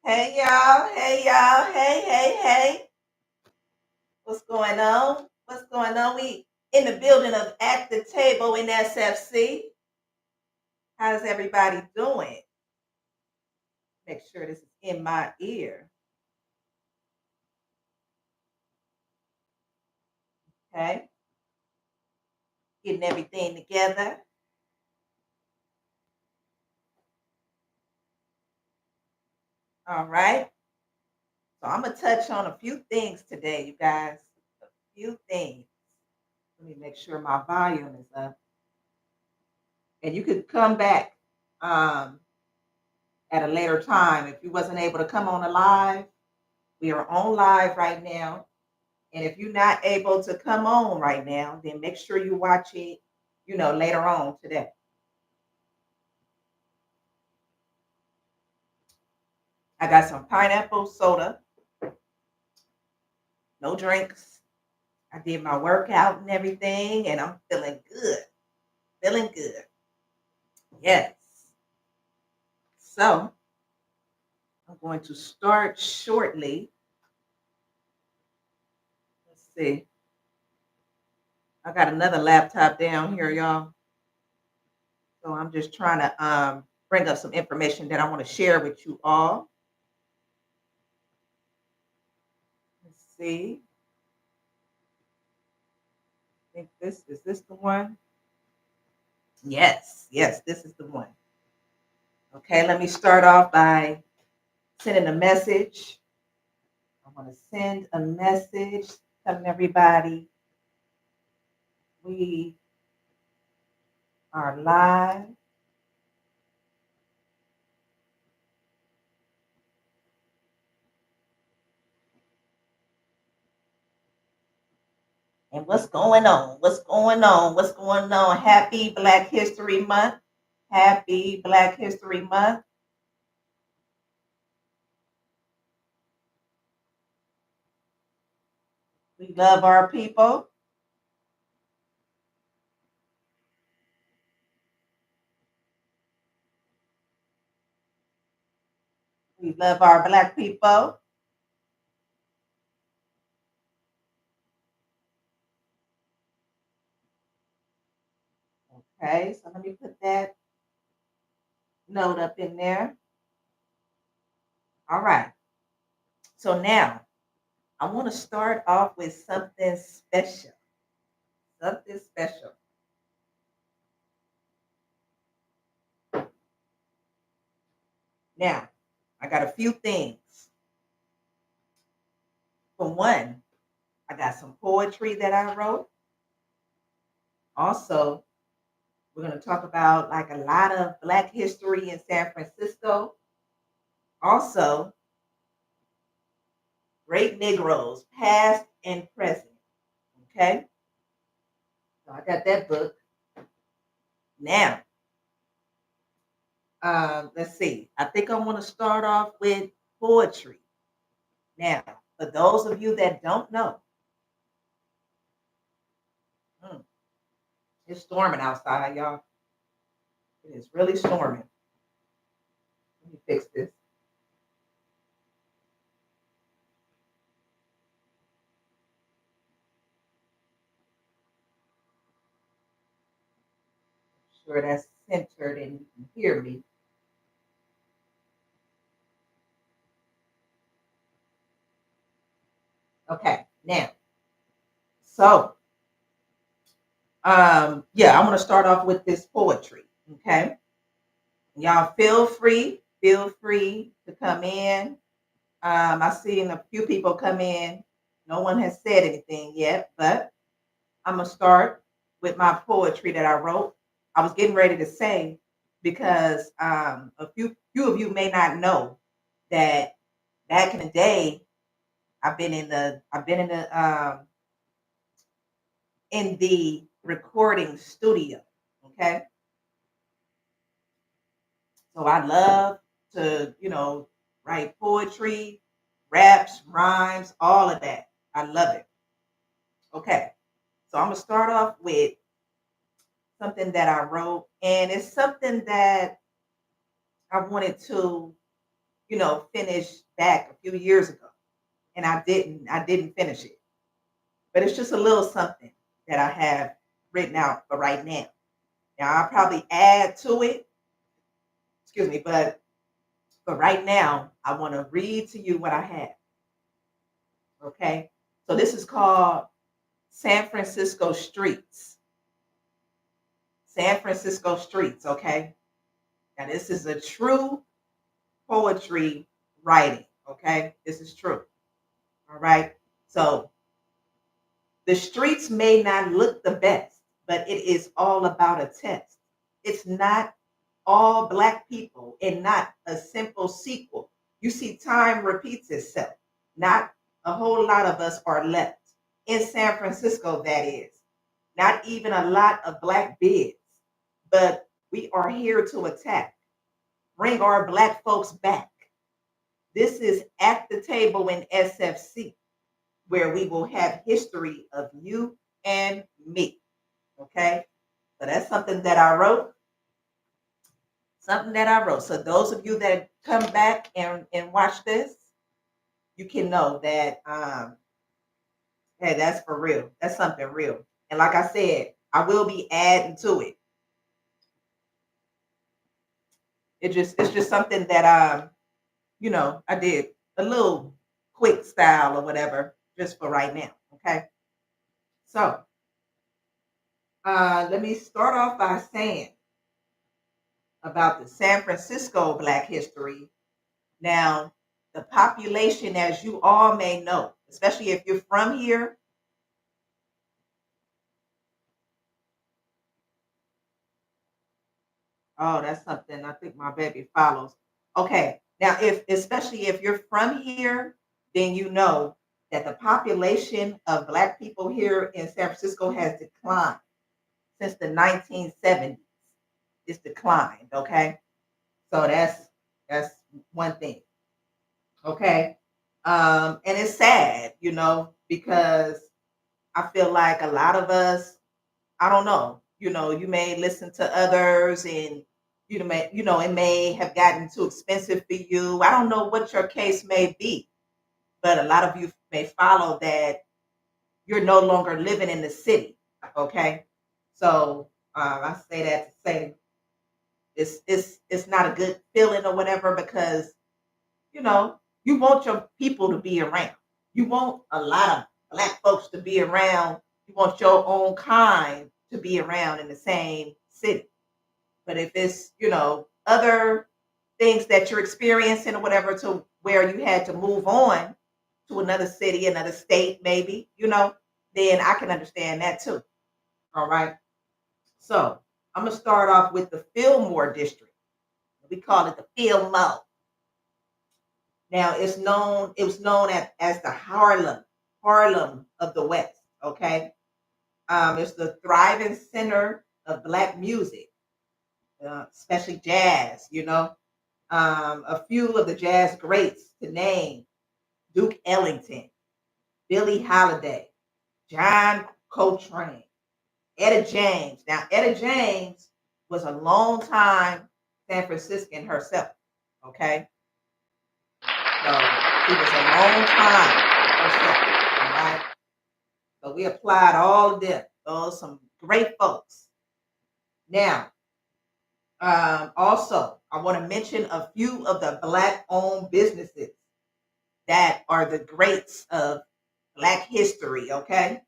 Hey y'all, hey y'all, hey. What's going on? What's going on? We in the building of At the Table in SFC. How's everybody doing? Make sure this is in my ear. Okay. Getting everything together. All right. So I'm gonna touch on a few things today, you guys. A few things. Let me make sure my volume is up. And you could come back um, at a later time if you wasn't able to come on the live. We are on live right now. And if you're not able to come on right now, then make sure you watch it, later on today. I got some pineapple soda, no drinks. I did my workout and everything, and I'm feeling good. Feeling good. Yes. So I'm going to start shortly. Let's see. I got another laptop down here, y'all. So I'm just trying to bring up some information that I want to share with you all. Let's see. I think this the one? Yes, this is the one. Okay, let me start off by sending a message. I want to send a message telling everybody we are live. And what's going on? What's going on? What's going on? Happy Black History Month. Happy Black History Month. We love our people. We love our Black people. Okay, so let me put that note up in there. All right. So now I want to start off with something special. Something special. Now, I got a few things. For one, I got some poetry that I wrote. Also, we're going to talk about like a lot of Black history in San Francisco. Also, great Negroes, past and present. Okay, so I got that book. Now, let's see. I think I want to start off with poetry. Now, for those of you that don't know, mm, it's storming outside, y'all. It is really storming. Let me fix this. Sure that's centered and you can hear me. Okay, now, so yeah, I'm gonna start off with this poetry. Okay, y'all feel free to come in. I've seen a few people come in. No one has said anything yet, but I'm gonna start with my poetry that I wrote. I was getting ready to say because a few of you may not know that back in the day I've been in the recording studio. Okay, so I love to write poetry, raps, rhymes, all of that. I love it. Okay, so I'm gonna start off with something that I wrote, and it's something that I wanted to finish back a few years ago, and I didn't finish it. But it's just a little something that I have written out for right now. Now I'll probably add to it, excuse me, but for right now, I want to read to you what I have. Okay. So this is called San Francisco Streets. San Francisco Streets. Okay. Now this is a true poetry writing. Okay. This is true. All right. So the streets may not look the best, but it is all about a test. It's not all Black people and not a simple sequel. You see, time repeats itself. Not a whole lot of us are left. In San Francisco, that is. Not even a lot of Black bids. But we are here to attack. Bring our Black folks back. This is At the Table in SFC, where we will have history of you and me. Okay? So that's something that I wrote. Something that I wrote. So those of you that come back and watch this, you can know that hey, that's for real. That's something real. And like I said, I will be adding to it. It's just something that I did a little quick style or whatever, just for right now. Okay. So let me start off by saying about the San Francisco Black history. Now, the population, as you all may know, especially if you're from here, oh, that's something I think my baby follows. Okay, now if especially if you're from here, then you know that the population of Black people here in San Francisco has declined since the 1970s. It's declined. Okay, so that's one thing. Okay, and it's sad, because I feel like a lot of us, I don't know, you may listen to others and it may have gotten too expensive for you. I don't know what your case may be, but a lot of you may follow that you're no longer living in the city. Okay. So I say that to say it's not a good feeling or whatever, because you want your people to be around. You want a lot of Black folks to be around. You want your own kind to be around in the same city. But if it's, other things that you're experiencing or whatever, to where you had to move on to another city, another state, maybe, then I can understand that too. All right. So I'm going to start off with the Fillmore district. We call it the Fillmore. Now it was known as the Harlem of the West. Okay. It's the thriving center of Black music, especially jazz. A few of the jazz greats to name: Duke Ellington, Billie Holiday, John Coltrane, Etta James. Now, Etta James was a long time San Franciscan herself. Okay, so she was a long time herself. All right, so we applied all of them. Those some great folks. Now, also, I want to mention a few of the Black-owned businesses that are the greats of Black history. Okay,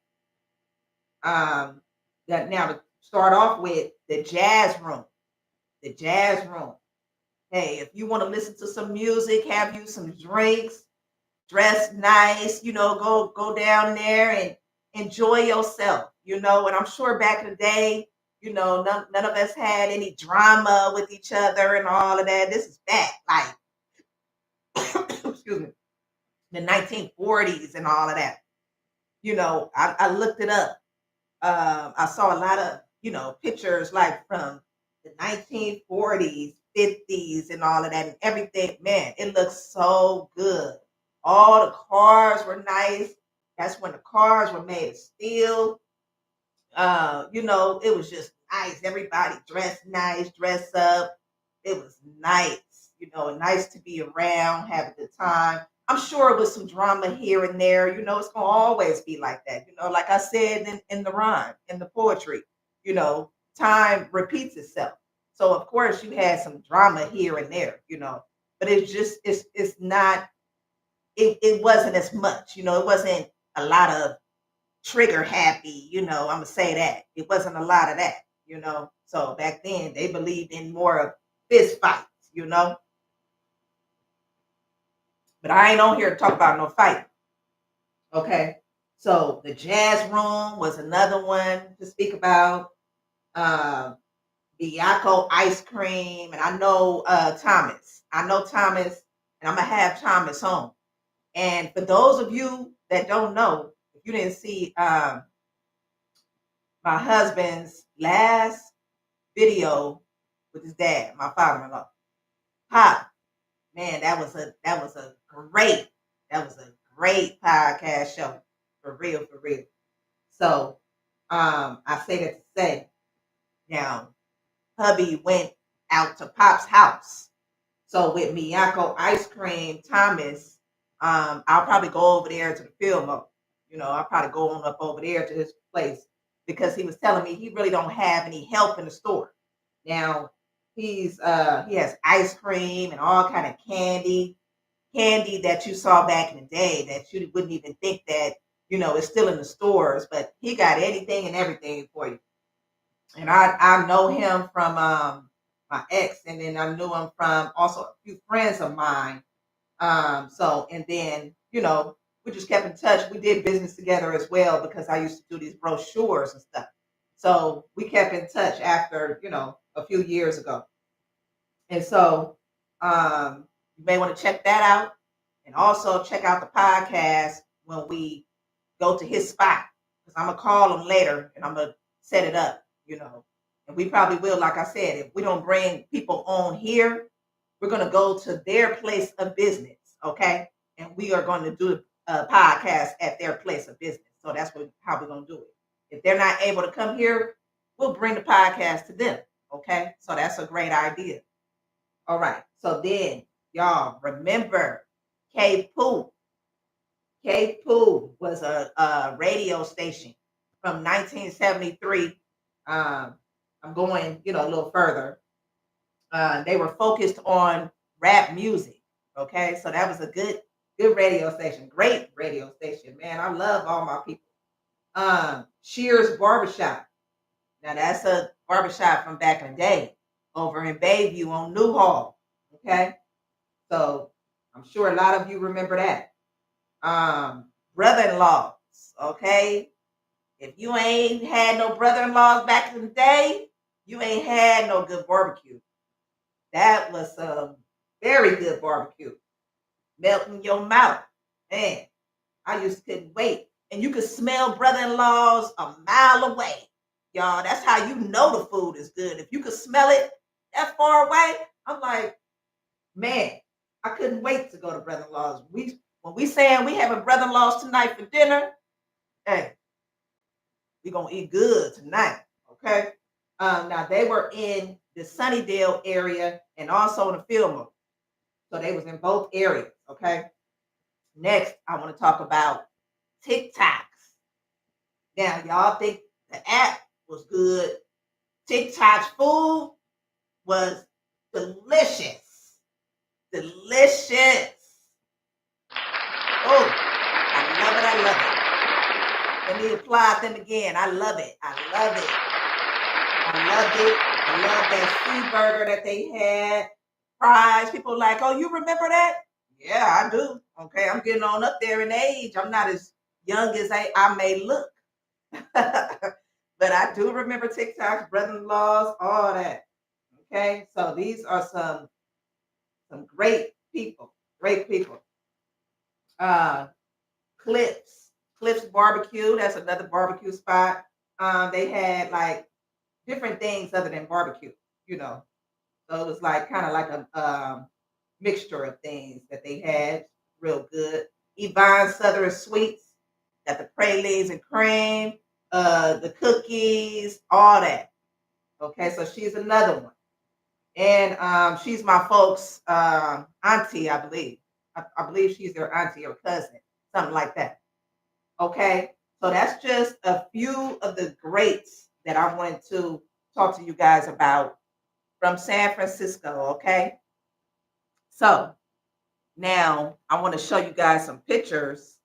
um, that now to start off with the Jazz Room. The Jazz Room. Hey, if you want to listen to some music, have you some drinks, dress nice, go down there and enjoy yourself, and I'm sure back in the day, none of us had any drama with each other and all of that. This is back, like, excuse me, the 1940s and all of that. I looked it up. I saw a lot of, pictures like from the 1940s, 50s, and all of that, and everything. Man, it looks so good. All the cars were nice. That's when the cars were made of steel. It was just nice. Everybody dressed nice, dressed up. It was nice. nice to be around, have a good time. I'm sure with some drama here and there, it's gonna always be like that. Like I said in the rhyme, in the poetry, time repeats itself. So of course you had some drama here and there, but it's not it wasn't as much, it wasn't a lot of trigger happy, I'm gonna say that. It wasn't a lot of that. So back then they believed in more of fist fights. But I ain't on here to talk about no fight. Okay. So the jazz room was another one to speak about. Uh Biyako ice cream. And I know Thomas. I know Thomas, and I'm gonna have Thomas home. And for those of you that don't know, if you didn't see my husband's last video with his dad, my father-in-law. Ha, man, that was a great podcast show. For real, for real. So I say that to say now hubby went out to Pop's house. So with Miyako ice cream, Thomas, I'll probably go over there to the film. I'll probably go on up over there to his place because he was telling me he really don't have any help in the store. Now he has ice cream and all kind of candy that you saw back in the day that you wouldn't even think that is still in the stores, but he got anything and everything for you. And I know him from my ex, and then I knew him from also a few friends of mine. So and then we just kept in touch. We did business together as well because I used to do these brochures and stuff. So we kept in touch after a few years ago. And so you may want to check that out, and also check out the podcast when we go to his spot because I'm gonna call him later and I'm gonna set it up. And we probably will, like I said, if we don't bring people on here, we're gonna go to their place of business, okay? And we are going to do a podcast at their place of business. So that's how we're gonna do it. If they're not able to come here, we'll bring the podcast to them, okay? So that's a great idea. All right. So then, y'all remember K Poo. K Poo was a radio station from 1973. I'm going, a little further. They were focused on rap music. Okay, so that was a good radio station, great radio station, man. I love all my people. Shears Barbershop. Now that's a barbershop from back in the day over in Bayview on Newhall. Okay, so I'm sure a lot of you remember that. Brother-in-laws. Okay, if you ain't had no brother-in-laws back in the day, you ain't had no good barbecue. That was some very good barbecue. Melting your mouth. Man, I used to couldn't wait. And you could smell brother-in-laws a mile away. Y'all, that's how you know the food is good. If you could smell it that far away, I'm like, man, I couldn't wait to go to brother-in-laws. When we saying we having brother-in-laws tonight for dinner, hey, we gonna eat good tonight. Okay. Now they were in the Sunnydale area and also in the Fillmore. So they was in both areas. Okay. Next, I want to talk about TikToks. Now, y'all think the app was good. TikTok's food was delicious. Delicious. Oh, I love it. I love it. Let me apply them again. I love it. I love it. I loved it. I love that sea burger that they had. Fries. People like, oh, you remember that? Yeah, I do. Okay, I'm getting on up there in age. I'm not as young as I may look. But I do remember TikToks, brother-in-laws, all that. Okay, so these are some great people. Great people. Uh Clips Barbecue. That's another barbecue spot. They had like different things other than barbecue, you know. So it was like kind of like a mixture of things that they had. Real good. Yvonne Southern Sweets, got the pralines and cream, the cookies, all that. Okay, so she's another one. And she's my folks' auntie, I believe. I believe she's their auntie or cousin, something like that. Okay, so that's just a few of the greats that I wanted to talk to you guys about from San Francisco. Okay, so now I want to show you guys some pictures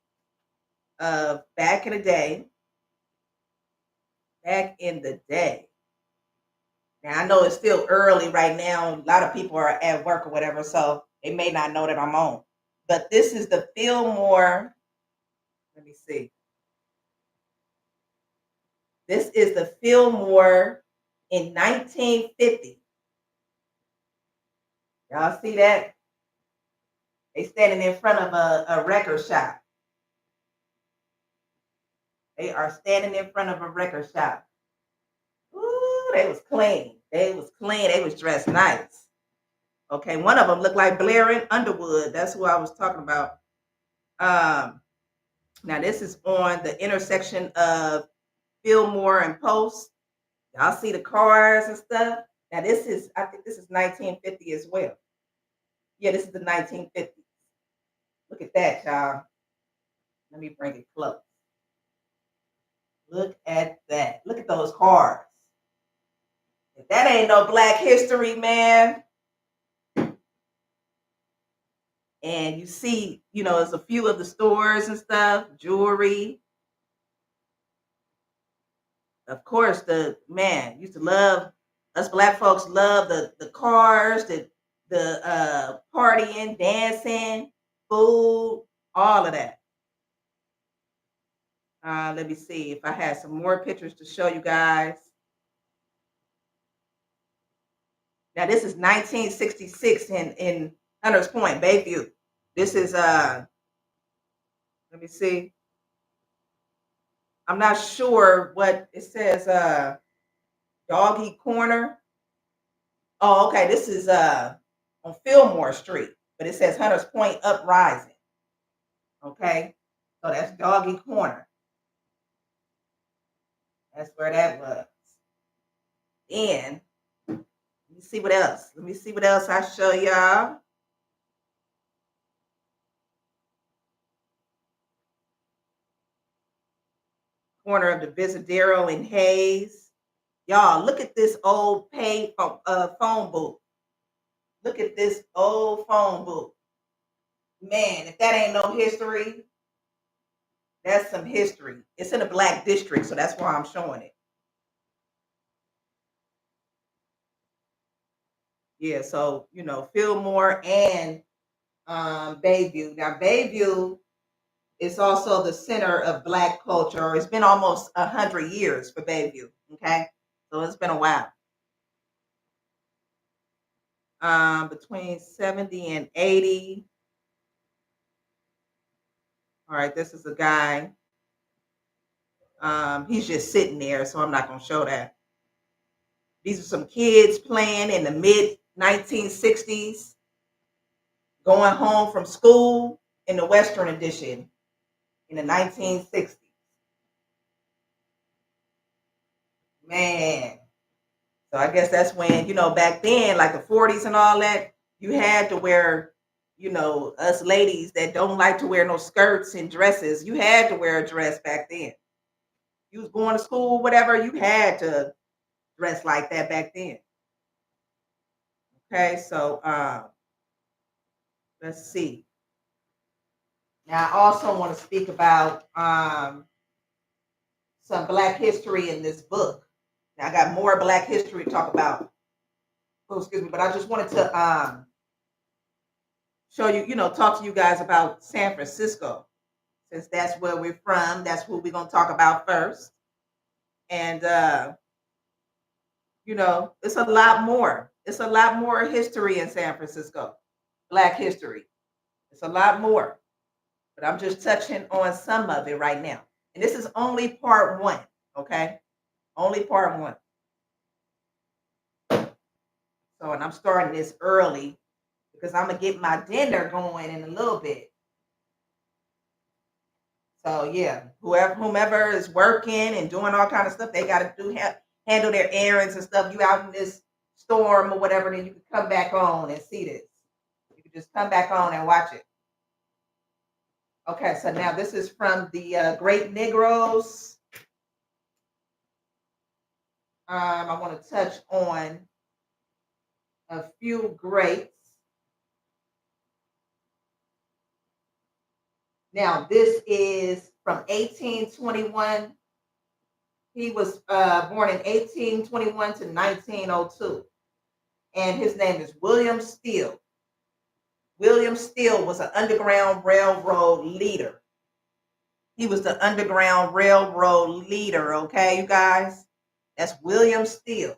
of back in the day. Back in the day. Now I know it's still early right now. A lot of people are at work or whatever, so they may not know that I'm on. But this is the Fillmore. Let me see. This is the Fillmore in 1950. Y'all see that? They standing in front of a record shop. They are standing in front of a record shop. Ooh, they was clean. They was clean. They was dressed nice. Okay, one of them looked like Blair and Underwood. That's who I was talking about. Um, Now this is on the intersection of Fillmore and Post. Y'all see the cars and stuff. Now this is, I think this is 1950 as well. Yeah, this is the 1950s. Look at that, y'all. Let me bring it close. Look at that. Look at those cars. If that ain't no Black history, man. And you see, there's a few of the stores and stuff, jewelry. Of course, the man used to love us Black folks. Love the cars, the partying, dancing, food, all of that. Let me see if I had some more pictures to show you guys. Now this is 1966 in Hunters Point, Bayview. This is let me see. I'm not sure what it says. Doggy Corner. Oh, okay. This is on Fillmore Street, but it says Hunters Point Uprising. Okay, so that's Doggy Corner. That's where that was. And let me see what else. Let me see what else I show y'all. Corner of the Visadero in Hayes. Y'all, look at this old phone booth. Look at this old phone booth. Man, if that ain't no history, that's some history. It's in a Black district, so that's why I'm showing it. Yeah, so Fillmore and Bayview. Now Bayview is also the center of Black culture. It's been almost 100 years for Bayview. Okay, so it's been a while. Between 70 and 80. All right, this is a guy. He's just sitting there, so I'm not gonna show that. These are some kids playing in the mid 1960s, going home from school in the Western edition in the 1960s. Man. So I guess that's when, back then, like the 40s and all that, you had to wear, us ladies that don't like to wear no skirts and dresses, you had to wear a dress back then. You was going to school, whatever, you had to dress like that back then. Okay, so let's see. Now I also want to speak about some Black history in this book. Now I got more Black history to talk about. Oh, excuse me, but I just wanted to show you, talk to you guys about San Francisco, since that's where we're from. That's who we're gonna talk about first. And it's a lot more. It's a lot more history in San Francisco, Black history. It's a lot more. But I'm just touching on some of it right now. And this is only part one, okay? Only part one. So, and I'm starting this early because I'm gonna get my dinner going in a little bit. So yeah, whomever is working and doing all kind of stuff, they got to handle their errands and stuff. You out in this storm or whatever, then you can come back on and see this. You can just come back on and watch it. Okay, so now this is from the Great Negroes. I want to touch on a few greats. Now, this is from 1821. He was born in 1821 to 1902, and his name is William Steele. William Steele was an Underground Railroad leader. He was the Underground Railroad leader, okay, you guys? That's William Steele.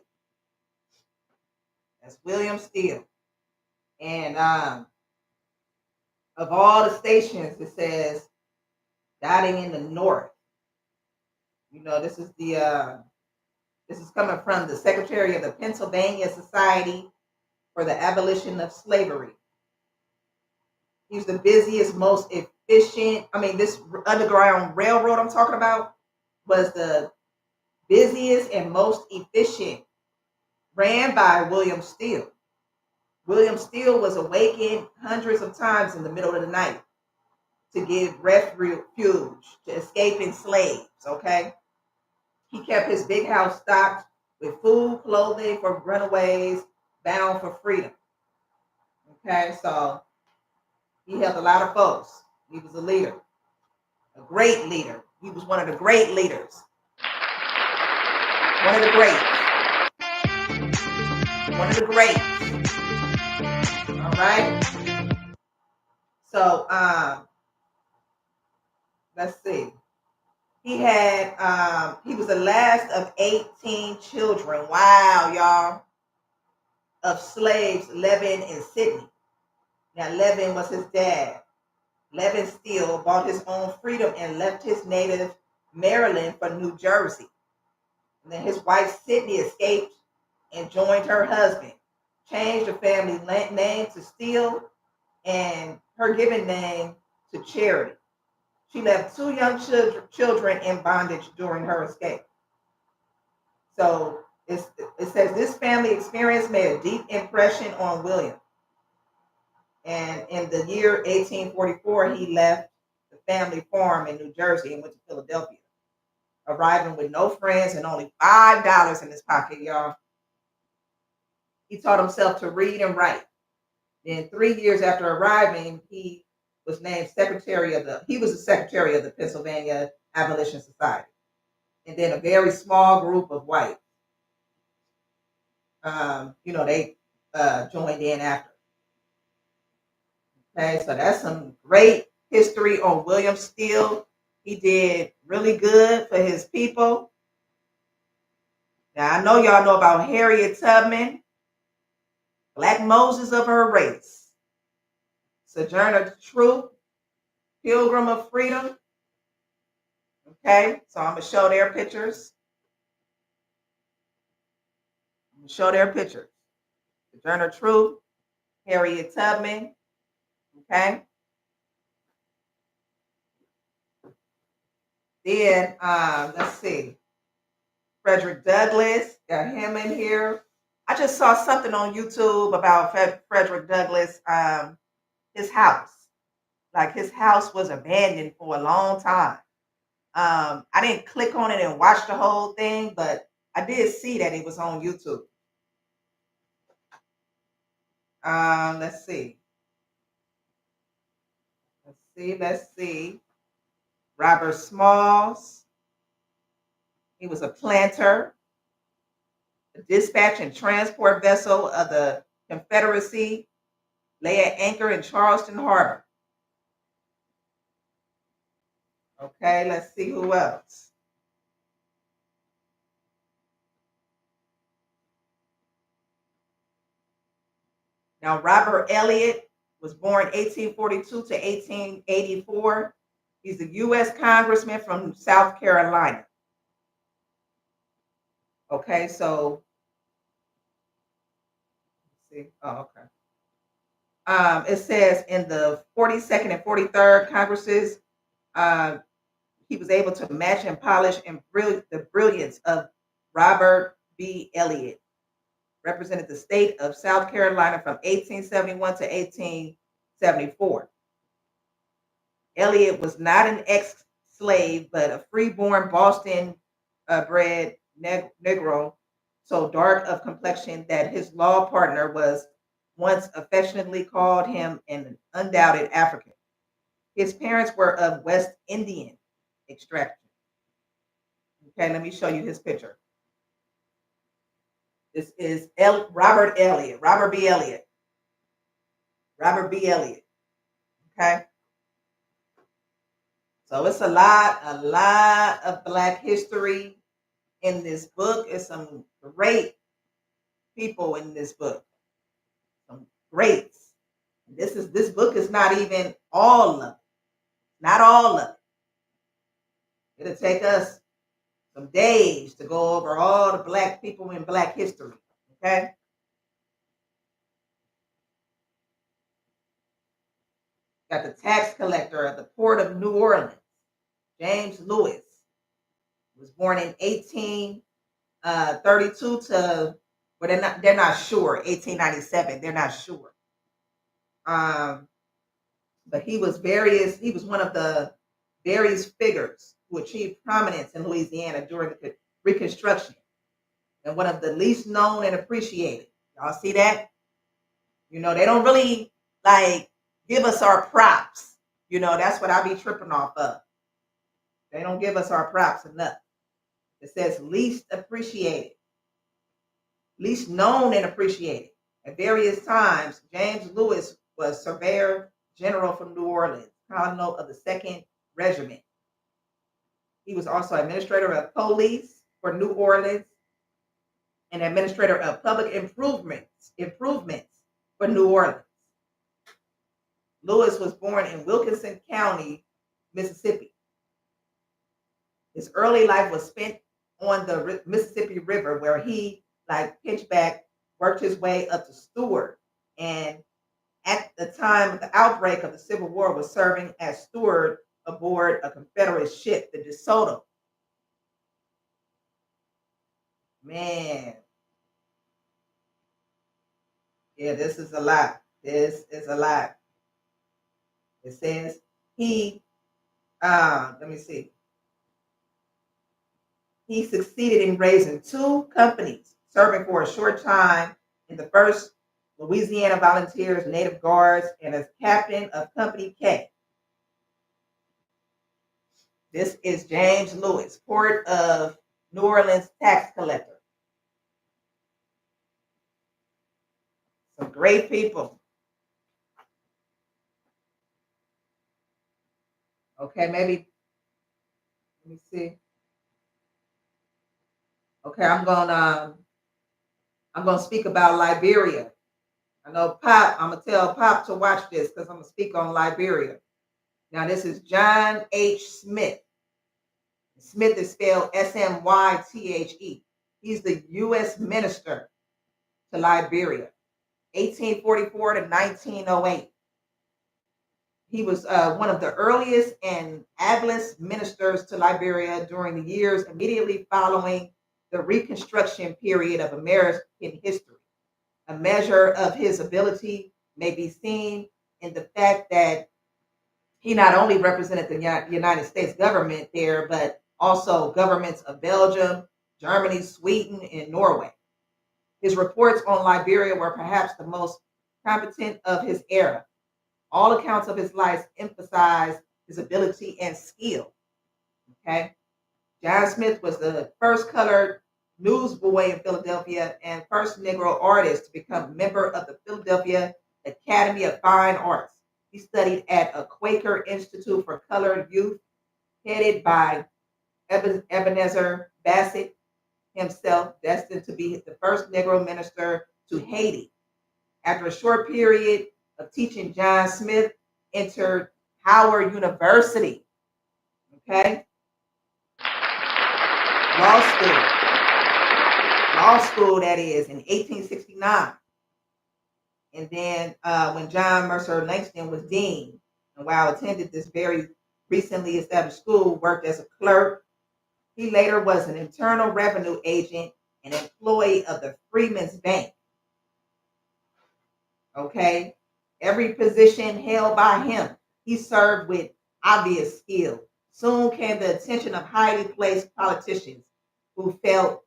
That's William Steele. And of all the stations, it says dotting in the north. You know, this is coming from the Secretary of the Pennsylvania Society for the Abolition of Slavery. He's the busiest, most efficient. I mean, this Underground Railroad I'm talking about was the busiest and most efficient, ran by William Steele. William Steele was awakened hundreds of times in the middle of the night to give refuge to escaping slaves, okay? He kept his big house stocked with food, clothing for runaways bound for freedom, okay? So he helped a lot of folks. He was a leader, a great leader. He was one of the great leaders. One of the greats. One of the greats. All right. So let's see. He was the last of 18 children. Wow, y'all. Of slaves, Levin and Sidney. Now, Levin was his dad. Levin Steele bought his own freedom and left his native Maryland for New Jersey. And then his wife, Sidney, escaped and joined her husband, changed the family name to Steele and her given name to Charity. She left two young children in bondage during her escape. So it says this family experience made a deep impression on William. And in the year 1844, he left the family farm in New Jersey and went to Philadelphia, arriving with no friends and only $5 in his pocket, y'all. He taught himself to read and write. Then 3 years after arriving, he was named secretary of the Pennsylvania Abolition Society. And then a very small group of whites, they joined in after. Okay, so that's some great history on William Steele. He did really good for his people. Now, I know y'all know about Harriet Tubman, Black Moses of her race, Sojourner Truth, Pilgrim of Freedom. Okay, so I'm going to show their pictures. Sojourner Truth, Harriet Tubman. Okay. Then, let's see. Frederick Douglass, got him in here. I just saw something on YouTube about Frederick Douglass, his house. Like his house was abandoned for a long time. I didn't click on it and watch the whole thing, but I did see that it was on YouTube. Let's see. Robert Smalls. He was a planter, a dispatch and transport vessel of the Confederacy, lay at anchor in Charleston Harbor. Okay, let's see who else. Now, Robert Elliott was born 1842 to 1884. He's a U.S. Congressman from South Carolina. Okay, so let's see. Oh, okay. It says in the 42nd and 43rd Congresses, he was able to match and polish and the brilliance of Robert B. Elliott. represented the state of South Carolina from 1871 to 1874. Eliot was not an ex-slave, but a freeborn Boston bred Negro, so dark of complexion that his law partner was once affectionately called him an undoubted African. His parents were of West Indian extraction. Okay, let me show you his picture. This is Robert Eliot, Robert B. Eliot. Robert B. Eliot. Okay. So it's a lot of Black history in this book. It's some great people in this book. Some greats. This book is not even all of it. Not all of it. It'll take us some days to go over all the Black people in Black history. Okay. Got the tax collector at the port of New Orleans, James Lewis, was born in 1832 to, well, they're not sure, 1897, they're not sure. But he was one of the various figures who achieved prominence in Louisiana during the Reconstruction, and one of the least known and appreciated. Y'all see that? You know, they don't really like give us our props. You know, that's what I be tripping off of. They don't give us our props enough. It says least appreciated, least known and appreciated. At various times, James Lewis was Surveyor General from New Orleans, Colonel of the 2nd Regiment. He was also Administrator of Police for New Orleans and Administrator of Public Improvements for New Orleans. Lewis was born in Wilkinson County, Mississippi. His early life was spent on the Mississippi River, where he, like Pinchback, worked his way up to steward. And at the time of the outbreak of the Civil War, was serving as steward aboard a Confederate ship, the DeSoto. Man. Yeah, this is a lot. This is a lot. It says let me see. He succeeded in raising 2 companies, serving for a short time in the 1st Louisiana Volunteers Native Guards and as captain of Company K. This is James Lewis, Port of New Orleans tax collector. Some great people. Okay, maybe, let me see. Okay, I'm gonna speak about Liberia. I know Pop, I'm gonna tell Pop to watch this because I'm gonna speak on Liberia. Now this is John H. Smith. Smith is spelled Smythe. He's the U.S. Minister to Liberia, 1844 to 1908. He was one of the earliest and ablest ministers to Liberia during the years immediately following the Reconstruction period of American history. A measure of his ability may be seen in the fact that he not only represented the United States government there, but also governments of Belgium, Germany, Sweden, and Norway. His reports on Liberia were perhaps the most competent of his era. All accounts of his life emphasize his ability and skill. Okay. John Smith was the first colored newsboy in Philadelphia and first Negro artist to become a member of the Philadelphia Academy of Fine Arts. He studied at a Quaker Institute for Colored Youth, headed by Ebenezer Bassett himself, destined to be the first Negro minister to Haiti. After a short period of teaching, John Smith entered Howard University. Okay? Law school, that is, in 1869. And then when John Mercer Langston was dean, and while attended this very recently established school, worked as a clerk. He later was an internal revenue agent and employee of the Freedmen's Bank. Okay. Every position held by him, he served with obvious skill. Soon came the attention of highly placed politicians who felt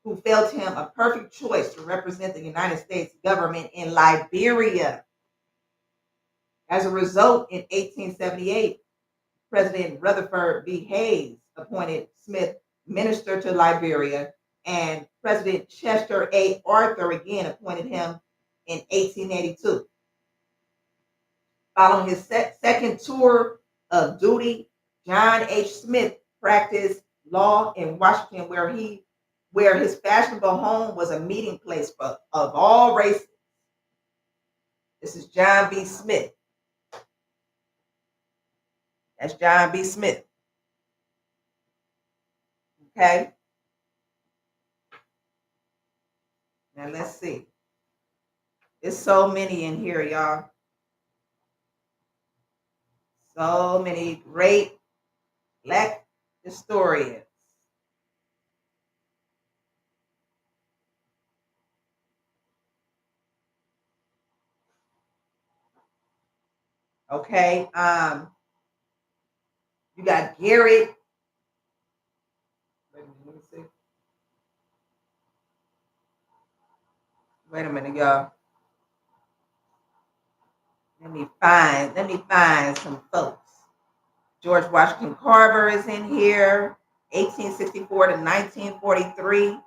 who felt him a perfect choice to represent the United States government in Liberia. As a result, in 1878, President Rutherford B. Hayes appointed Smith minister to Liberia, and President Chester A. Arthur again appointed him in 1882. Following his second tour of duty, John H. Smith practiced law in Washington, where his fashionable home was a meeting place of all races. This is John B. Smith. That's John B. Smith. Okay. Now let's see. There's so many in here, y'all. So many great Black historians. Okay. You got Garrett. Wait a minute, let me see. Wait a minute, y'all. Let me find some folks. George Washington Carver is in here, 1864 to 1943.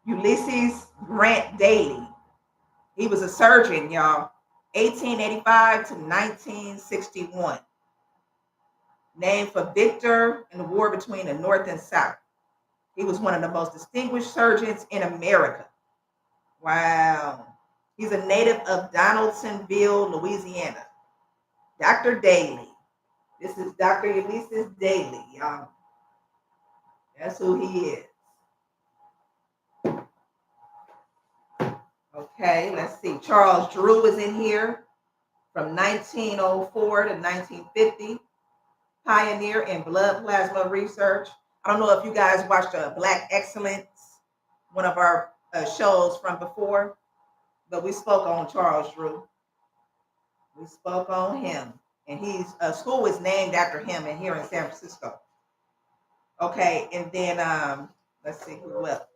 Ulysses Grant Daly. He was a surgeon, y'all. 1885 to 1961. Named for Victor in the war between the North and South. He was one of the most distinguished surgeons in America. Wow. He's a native of Donaldsonville, Louisiana. Dr. Daly. This is Dr. Ulysses Daly, y'all. That's who he is. Okay, let's see. Charles Drew is in here from 1904 to 1950. Pioneer in blood plasma research. I don't know if you guys watched Black Excellence, one of our shows from before, but we spoke on Charles Drew. We spoke on him, and he's school is named after him, and here in San Francisco. Okay, and then let's see who else.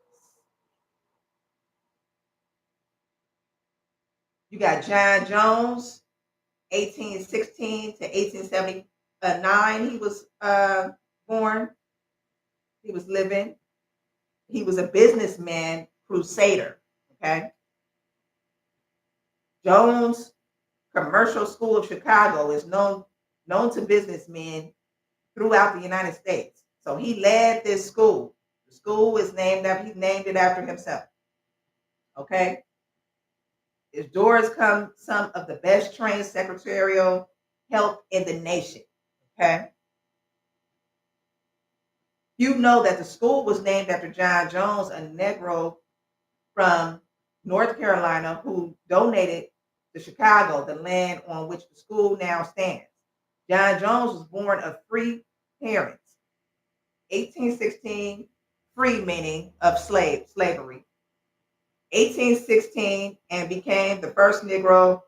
You got John Jones, 1816 to 1879. He was born. He was living. He was a businessman, crusader. Okay. Jones Commercial School of Chicago is known to businessmen throughout the United States. So he led this school. The school is he named it after himself. Okay. His doors come some of the best trained secretarial help in the nation. Okay. You know that the school was named after John Jones, a Negro from North Carolina who donated to Chicago the land on which the school now stands. John Jones was born of free parents, 1816, free meaning of slavery, 1816, and became the first Negro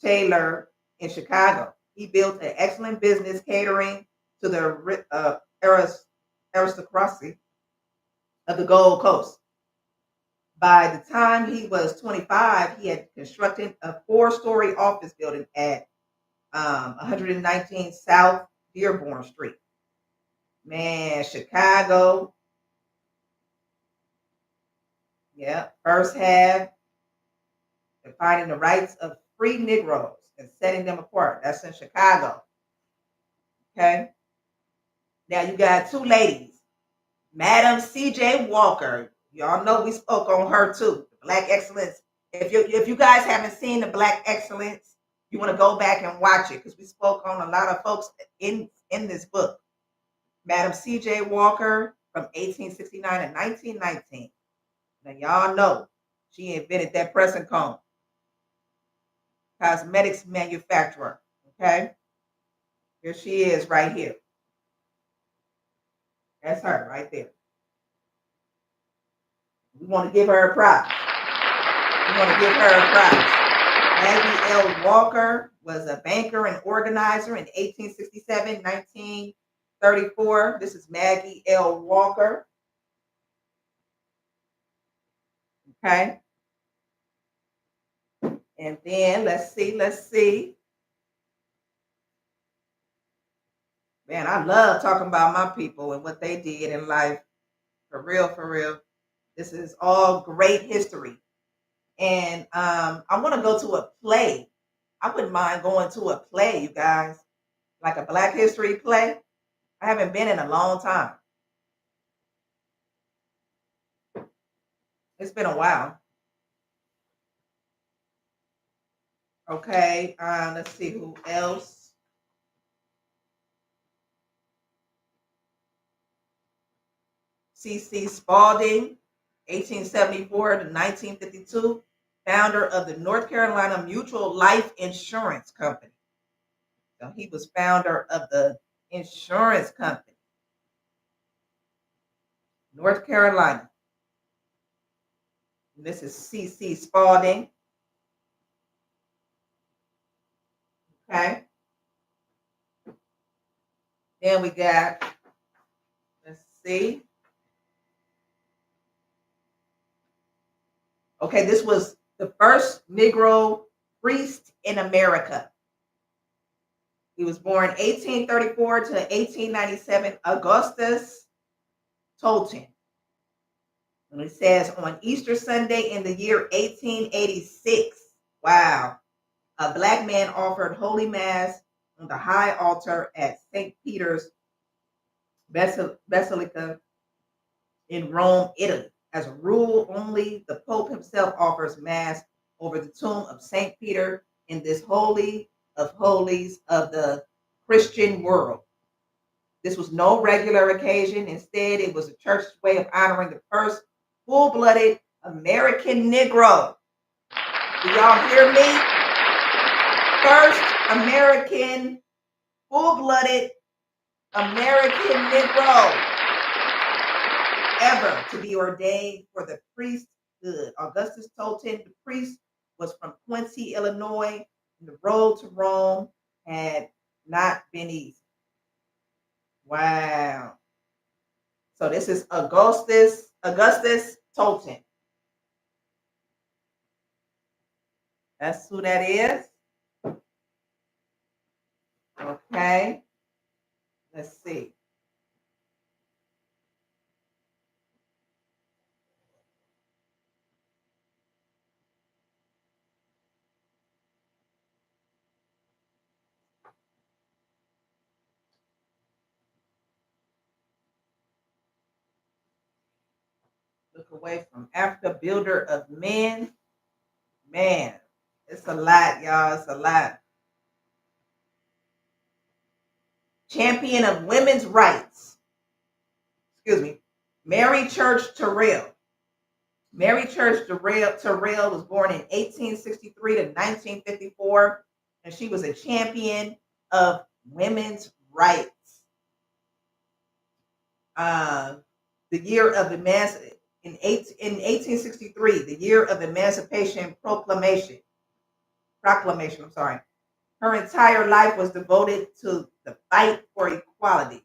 tailor in Chicago. He built an excellent business catering to the aristocracy of the Gold Coast. By the time he was 25, he had constructed a four-story office building at 119 South Dearborn Street. Man, Chicago. Yeah, first half defining the rights of free Negroes and setting them apart. That's in Chicago. Okay. Now you got two ladies, Madam C.J. Walker. Y'all know we spoke on her too. Black Excellence. If you guys haven't seen the Black Excellence, you want to go back and watch it because we spoke on a lot of folks in this book. Madam C.J. Walker from 1869 to 1919. Now y'all know she invented that pressing comb. Cosmetics manufacturer. Okay, here she is right here. That's her right there. We want to give her a prize. We want to give her a prize. Maggie L. Walker was a banker and organizer in 1867, 1934. This is Maggie L. Walker. Okay. And then let's see. Man, I love talking about my people and what they did in life. For real, for real. This is all great history. And I want to go to a play. I wouldn't mind going to a play, you guys, like a Black History play. I haven't been in a long time. It's been a while. Okay, let's see who else. C.C. Spalding, 1874 to 1952, founder of the North Carolina Mutual Life Insurance Company. So he was founder of the insurance company, North Carolina. And this is C.C. Spalding. Okay. Then we got, let's see. Okay, this was the first Negro priest in America. He was born 1834 to 1897, Augustus Tolton. And it says on Easter Sunday in the year 1886, wow, a Black man offered Holy Mass on the high altar at St. Peter's Basilica in Rome, Italy. As a rule, only the Pope himself offers Mass over the tomb of St. Peter in this holy of holies of the Christian world. This was no regular occasion. Instead, it was a church's way of honoring the first full-blooded American Negro. Do y'all hear me? First American, full-blooded American Negro ever to be ordained for the priesthood. Augustus Tolton, the priest, was from Quincy, Illinois, and the road to Rome had not been easy. Wow. So this is Augustus Tolton. That's who that is. Okay. Let's see. Look away from Africa, builder of men. Man, it's a lot, y'all. It's a lot. Champion of women's rights. Excuse me. Mary Church Terrell. Mary Church Terrell was born in 1863 to 1954, and she was a champion of women's rights. The year of emancipation in 1863, the year of Emancipation Proclamation. I'm sorry. Her entire life was devoted to the fight for equality.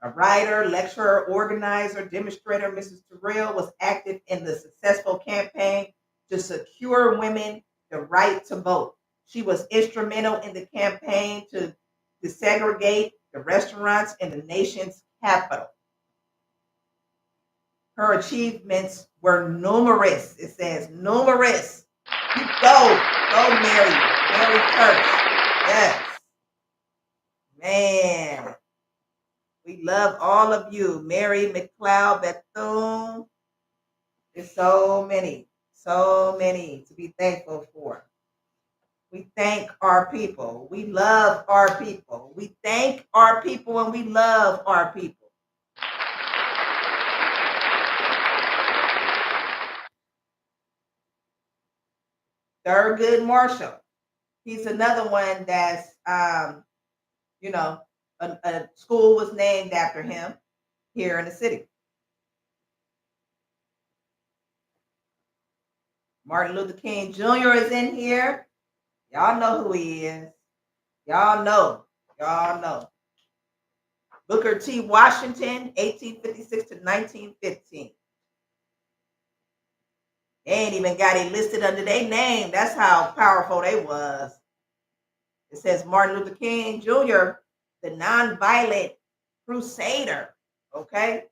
A writer, lecturer, organizer, demonstrator, Mrs. Terrell was active in the successful campaign to secure women the right to vote. She was instrumental in the campaign to desegregate the restaurants in the nation's capital. Her achievements were numerous. It says numerous. You go, Mary Church. Yes. Man. We love all of you. Mary McLeod Bethune. There's so many to be thankful for. We thank our people. We love our people. We thank our people and we love our people. Thurgood Marshall. He's another one that's, a school was named after him here in the city. Martin Luther King Jr. is in here. Y'all know who he is. Y'all know. Y'all know. Booker T. Washington, 1856 to 1915. They ain't even got it listed under their name. That's how powerful they was. It says Martin Luther King Jr., the nonviolent crusader. Okay.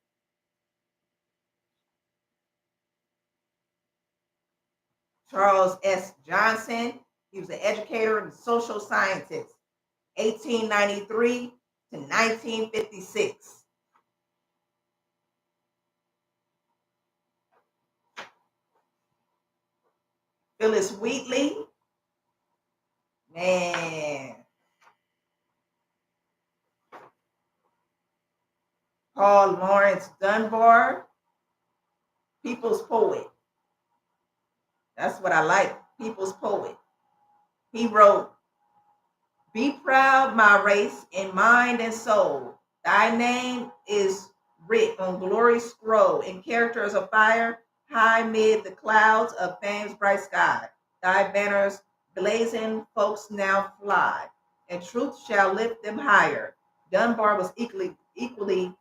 Charles S. Johnson, he was an educator and social scientist, 1893 to 1956. Phyllis Wheatley, man. Paul Laurence Dunbar, people's poet. That's what I like, people's poet. He wrote, "Be proud, my race, in mind and soul. Thy name is writ on glory's scroll, in characters of fire, high mid the clouds of fame's bright sky. Thy banners blazing folks now fly, and truth shall lift them higher." Dunbar was equally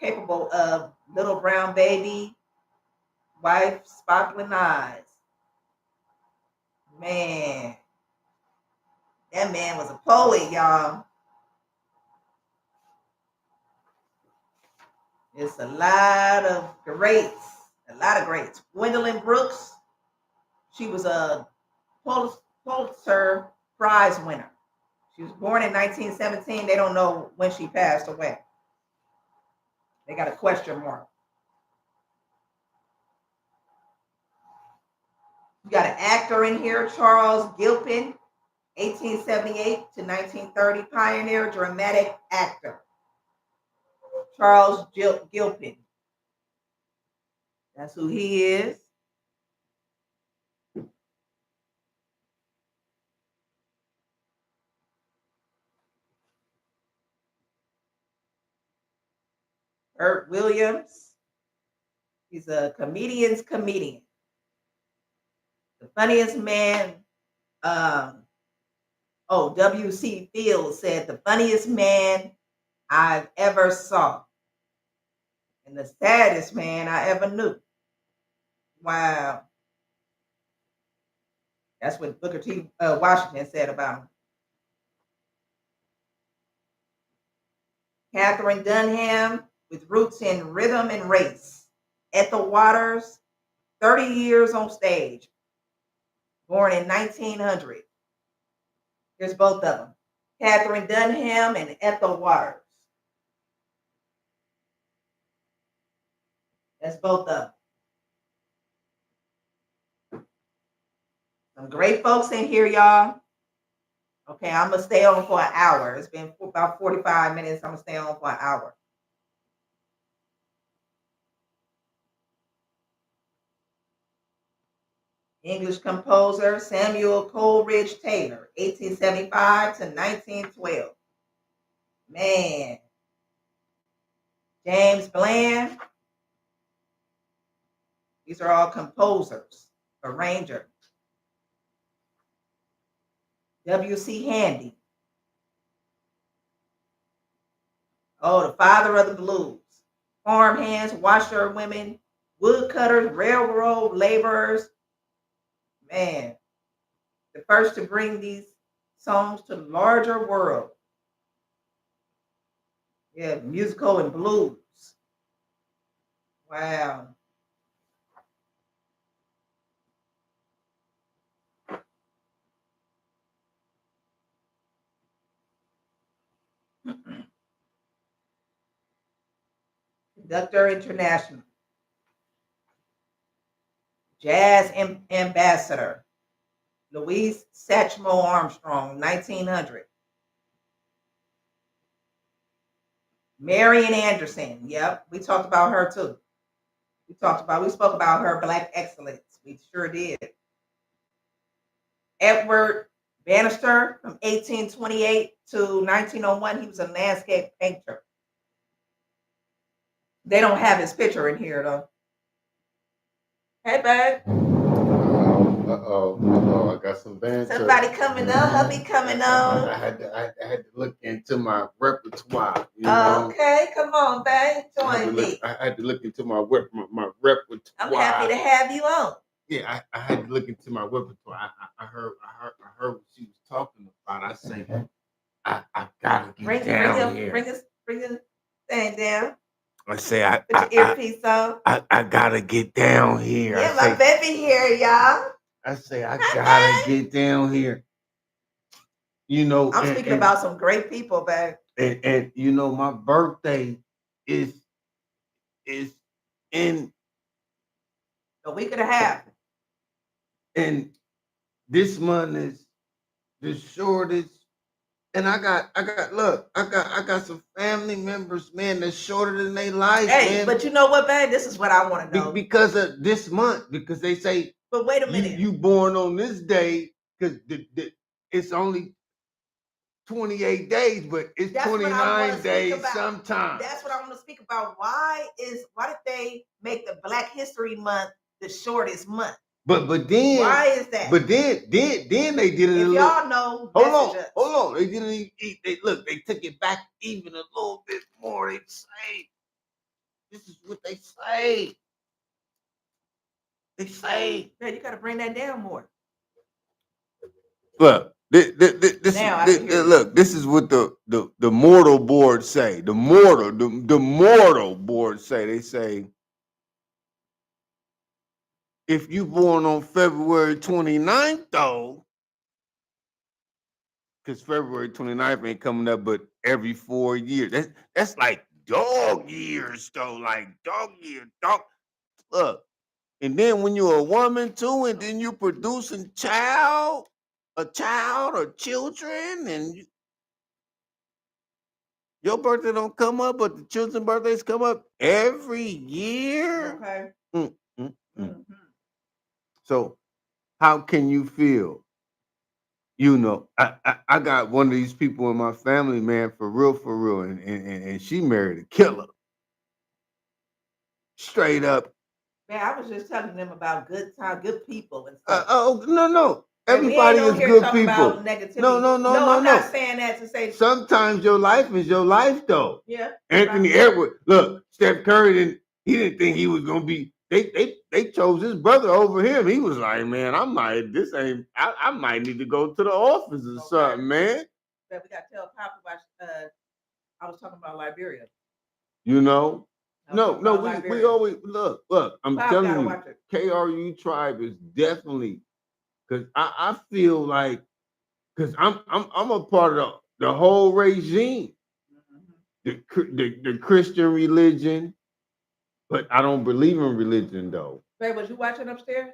capable of Little Brown Baby, Wife, Sparkling Eyes. Man, that man was a poet, y'all. It's a lot of greats, a lot of greats. Gwendolyn Brooks, she was a Pulitzer Prize winner. She was born in 1917. They don't know when she passed away. They got a question mark. You got an actor in here, Charles Gilpin, 1878 to 1930, pioneer dramatic actor. Charles Gilpin. That's who he is. Burt Williams. He's a comedian's comedian. The funniest man. W.C. Fields said, "The funniest man I've ever saw, and the saddest man I ever knew." Wow. That's what Booker T. Washington said about him. Catherine Dunham, with roots in rhythm and race. Ethel Waters, 30 years on stage, born in 1900. Here's both of them. Catherine Dunham and Ethel Waters. That's both of them. Some great folks in here, y'all. Okay, I'm going to stay on for an hour. It's been about 45 minutes. I'm going to stay on for an hour. English composer Samuel Coleridge Taylor, 1875 to 1912. Man. James Bland. These are all composers, arrangers. W.C. Handy. Oh, the father of the blues. Farm hands, washerwomen, woodcutters, railroad laborers. Man, the first to bring these songs to the larger world. Yeah, musical and blues. Wow. Conductor International. Jazz ambassador. Louise Satchmo Armstrong, 1900. Marian Anderson. Yep, we talked about her too. We spoke about her Black excellence. We sure did. Edward Bannister from 1828 to 1901. He was a landscape painter. They don't have his picture in here though. Hey, babe. I got some banter. Somebody coming on, hubby coming on. I had to look into my repertoire. You know. Okay, come on, babe, join me. I had to look into my repertoire. I'm happy to have you on. Yeah, I had to look into my repertoire. I heard what she was talking about. I say, I gotta get down here. Bring your thing down. I say, Put your earpiece on. I gotta get down here. Yeah, my baby here, y'all. I say, I gotta get down here. You know, I'm speaking about some great people, babe. And you know, my birthday is in a week and a half. And this month is the shortest. And I got some family members, man, that's shorter than they life. Hey, man. But you know what, babe? This is what I want to know. Because of this month, because they say, but wait a minute, you born on this day, because it's only 28 days, but it's 29 days sometimes. That's what I want to speak about. Why did they make the Black History Month the shortest month? But then why is that? But then they did it. If y'all know, hold on. They didn't they took it back even a little bit more. They say, this is what they say. They say, yeah, you got to bring that down more. Look, this is what the mortal board say. The mortal board say. They say, if you born on February 29th, though, because February 29th ain't coming up but every 4 years. That's like dog years, though. Like dog year. Look, and then when you're a woman, too, and then you're producing a child or children, and your birthday don't come up, but the children's birthdays come up every year. Okay. Mm-hmm. So how can you feel? You know, I got one of these people in my family, man, for real, and she married a killer. Straight up. Man, I was just telling them about good people and stuff. No. Everybody is good people. About negativity. No, I'm not saying that to say. Sometimes your life is your life, though. Yeah. Anthony Edwards, look, Steph Curry he didn't think he was gonna be. They chose his brother over him. He was like, man, I might need to go to the office or something, man. But we got to tell Papa about. I was talking about Liberia. You know. No, we always look. I'm telling you, KRU Tribe is definitely, because I feel like, because I'm a part of the whole regime, the Christian religion, but I don't believe in religion though. Babe, was you watching upstairs?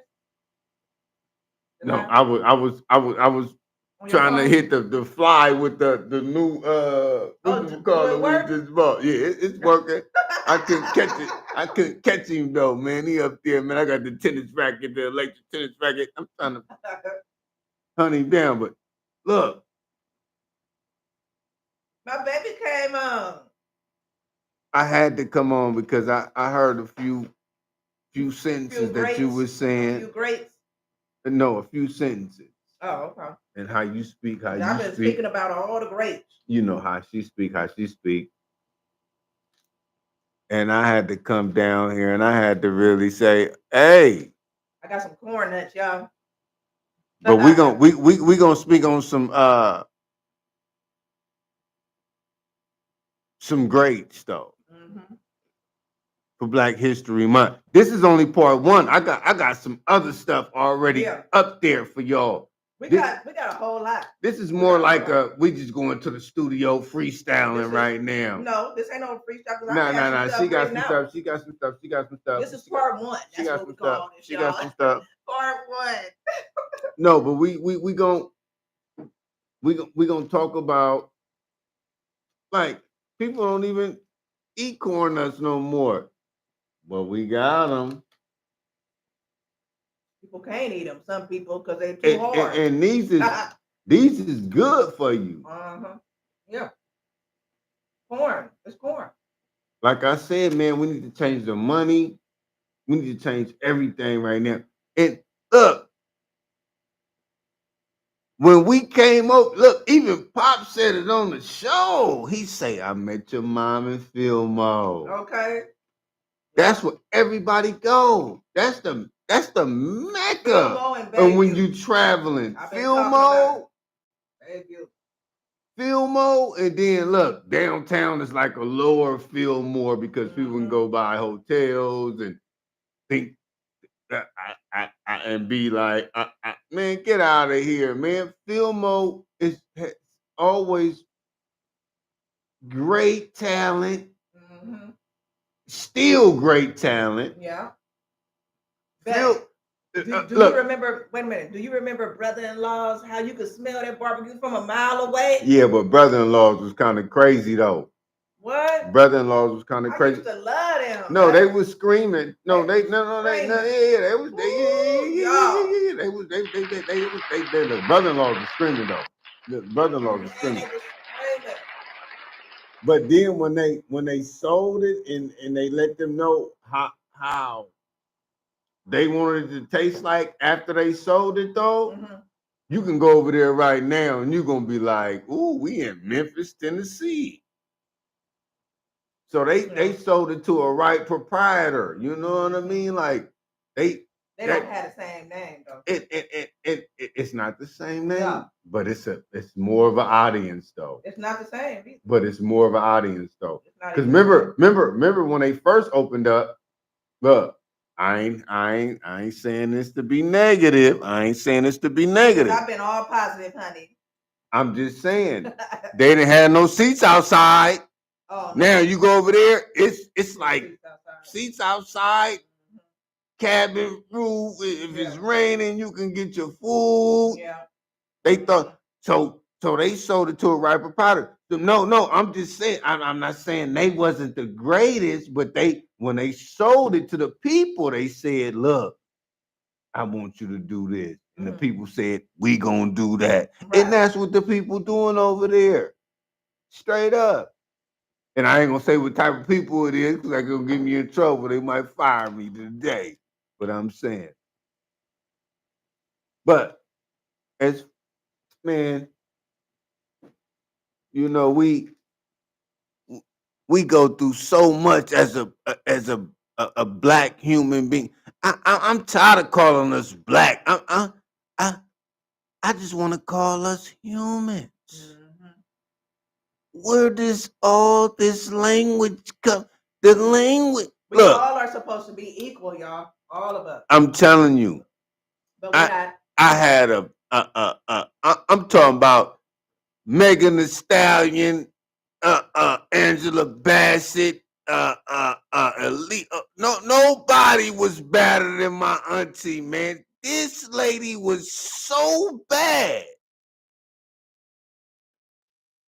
No, I was trying to hit the fly with the new what do you call it? Yeah, it's working. I couldn't catch him though, man. He up there, man. I got the tennis racket, the electric tennis racket. I'm trying to hunt him down, but look. My baby came on. I had to come on because I heard a few sentences that you were saying. A few greats? No, a few sentences. Oh, okay. And how you speak, I've been speaking about all the greats. You know how she speak. And I had to come down here and I had to really say, hey. I got some corn nuts, y'all. But we gonna speak on some greats though. For Black History Month. This is only part one. I got some other stuff already up there for y'all. We got a whole lot. This is more like we just going to the studio freestyling right now. No, this ain't no freestyle. No. She got some stuff. This is part one. That's what we call this, y'all. She got some stuff. Part one. No, but we gonna talk about, like, people don't even eat corn nuts no more. But we got them. People can't eat them. Some people, because they're too hard. And these is good for you. Yeah. Corn. It's corn. Like I said, man, we need to change the money. We need to change everything right now. And look, when we came up, look, even Pop said it on the show. He say, I met your mom in Fillmore. Okay. That's where everybody go. That's the mecca. And when you traveling, Fillmore, and then look, downtown is like a lower Fillmore because people can go buy hotels and think that and be like, man, get out of here, man. Fillmore has always great talent, still great talent. Yeah. Phil, do you remember? Wait a minute. Do you remember brother-in-laws? How you could smell that barbecue from a mile away? Yeah, but brother-in-laws was kind of crazy though. What? Brother-in-laws was kind of crazy. I used to love them. No, they was screaming. No, they was the brother-in-laws was screaming though. The brother-in-laws was screaming. But then when they sold it and they let them know how they wanted it to taste like after they sold it though, you can go over there right now and you're gonna be like, ooh, we in Memphis, Tennessee. So they sold it to a right proprietor. You know what I mean? Like they don't have the same name though. It's not the same name, but it's more of an audience though. It's not the same either. But it's more of an audience though. Because remember when they first opened up, look, I ain't saying this to be negative. I ain't saying this to be negative. I've been all positive, honey. I'm just saying they didn't have no seats outside. Oh, now you go over there, it's like seats outside, cabin roof. If it's raining, you can get your food. Yeah. They thought so they sold it to a right proprietor. So no, I'm just saying, I'm not saying they wasn't the greatest, but when they sold it to the people, they said, look, I want you to do this. And the people said, we gonna do that. Right. And that's what the people doing over there. Straight up. And I ain't gonna say what type of people it is because they're gonna get me in trouble. They might fire me today. But I'm saying. But man, you know, we go through so much as a black human being. I'm tired of calling us black. I just want to call us humans. Where does all this language come? The language. We all are supposed to be equal, y'all. All of us. I'm telling you. But we're not. I had I'm talking about Megan Thee Stallion, Angela Bassett, Elite. Nobody was better than my auntie, man. This lady was so bad.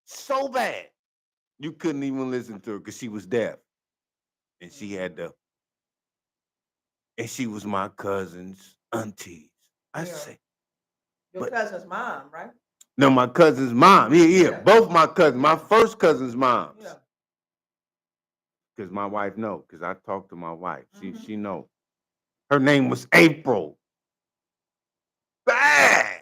So bad. You couldn't even listen to her because she was deaf. And she was my cousin's auntie. I say. Your cousin's mom, right? No, my cousin's mom. Yeah. Both my cousins. My first cousin's moms. Yeah. Because my wife know. Because I talked to my wife. She know. Her name was April. Bad.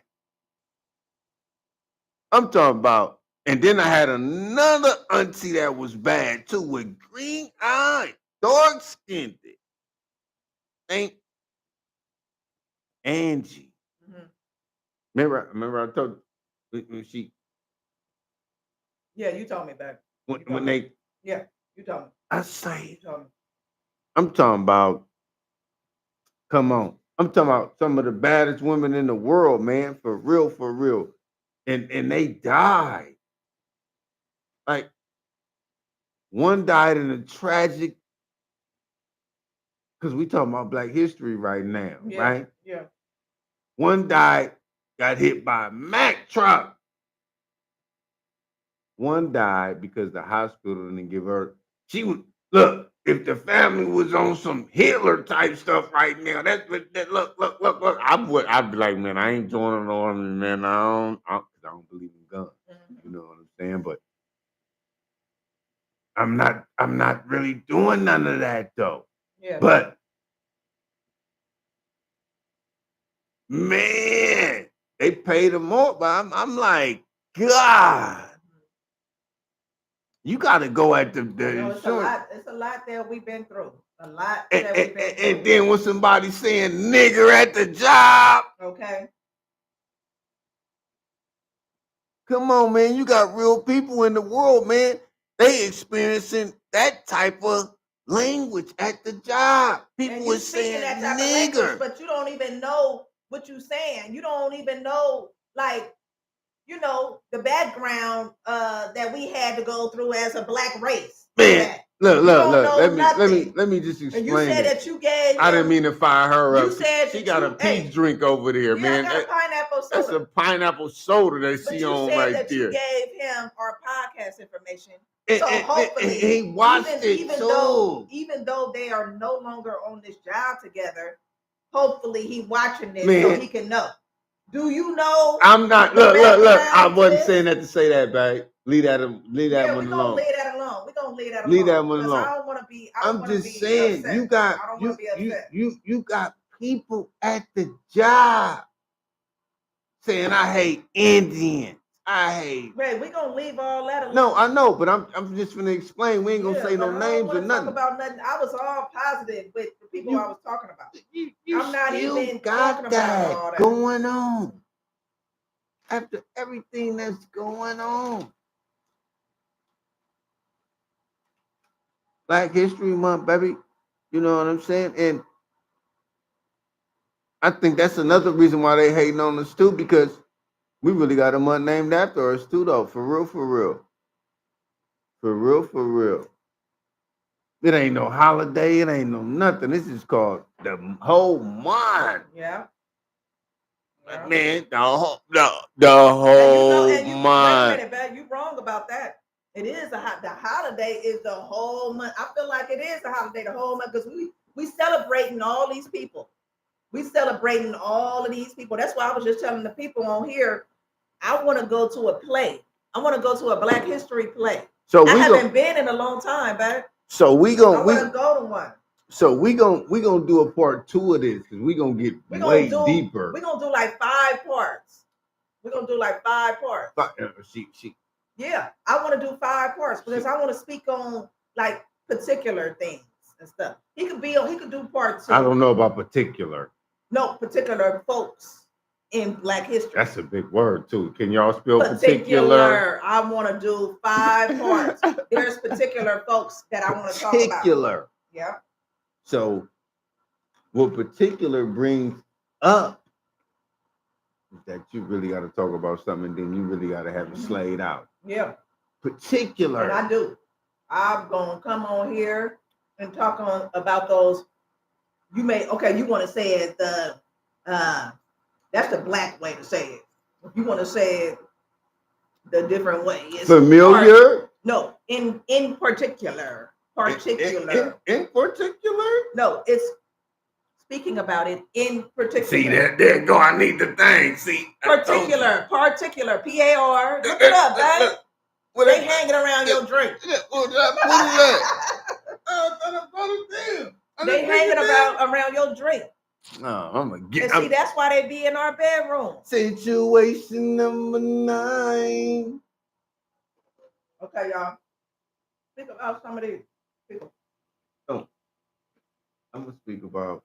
I'm talking about. And then I had another auntie that was bad too, with green eyes, dark skinned. Ain't Angie. Remember I told you when she. Yeah, you told me that. When they. Yeah, you told me. I say. You told me. I'm talking about. Come on. I'm talking about some of the baddest women in the world, man. For real. And they died. Like one died in a tragic. Because we talking about Black history right now, right? Yeah. One died, got hit by a Mack truck. One died because the hospital didn't give her. She would look. If the family was on some Hitler type stuff right now, look. I'd be like, man, I ain't joining the army, man. I don't believe in guns. You know what I'm saying? But I'm not really doing none of that though. Yeah. But man, they pay them more, but I'm like, God, you got to go at the it's insurance. a lot. It's a lot that we've been through. A lot that we've been through. And then when somebody saying nigger at the job, okay. Come on, man. You got real people in the world, man. They experiencing that type of language at the job. People are saying that type nigger. Of language, but you don't even know what you're saying. You don't even know, like, the background that we had to go through as a black race. Man, look. Let me just explain. And you said that you gave. I didn't mean to fire her up. You said she got a peach drink over there, man. I got a pineapple soda. That's a pineapple soda that she on right there. But you said that you gave him our podcast information. So hopefully he watched even though they are no longer on this job together, hopefully he watching this so he can know. Do you know? I'm not. Look. I wasn't saying that to say that, babe. Leave that one alone. We're gonna leave that alone. Leave that one alone. I don't want to be. I'm just saying, you got you got people at the job saying I hate Indians. I hate. Ray, we're gonna leave all that alone. No, I know, but I'm just gonna explain. We ain't gonna say no names or nothing. Talk about nothing. I was all positive with the people I was talking about. I'm not even talking about all that going on. After everything that's going on. Black History Month, baby. You know what I'm saying? And I think that's another reason why they hating on us too, because we really got a month named after us too, though. For real, for real. For real, for real. It ain't no holiday. It ain't no nothing. This is called the whole month. Yeah. Man, the whole month. Wait a minute, man. You wrong about that. It is the holiday is the whole month. I feel like it is the holiday the whole month because we celebrating all these people. We celebrating all of these people. That's why I was just telling the people on here, I want to go to a play. I want to go to a Black History play. So I haven't been in a long time, babe. So I want to go to one. So we gonna do a part 2 of this because we gonna get way deeper. We're gonna do like 5 parts. We're gonna do like 5 parts. Yeah, I want to do 5 parts because I want to speak on like particular things and stuff. He could do part 2. I don't know about particular. No, particular folks in Black history. That's a big word too. Can y'all spell particular? I want to do 5 parts. There's particular folks that I want to talk about. Particular. Yeah. So what particular brings up is that you really got to talk about something, and then you really got to have it slayed out. Yeah. Particular. And I do. I'm gonna come on here and talk about those. You want to say it that's the Black way to say it. If you want to say it the different way, it's familiar. No, in particular. In particular? No, it's speaking about it in particular. See that? There go. I need the thing. See, particular, PAR. Look it up, man. They hanging around your drink. What is that? They hanging around your drink. No, I'm gonna get. And see, that's why they be in our bedroom. Situation number 9. Okay, y'all. Think about some of these people. Oh, I'm gonna speak about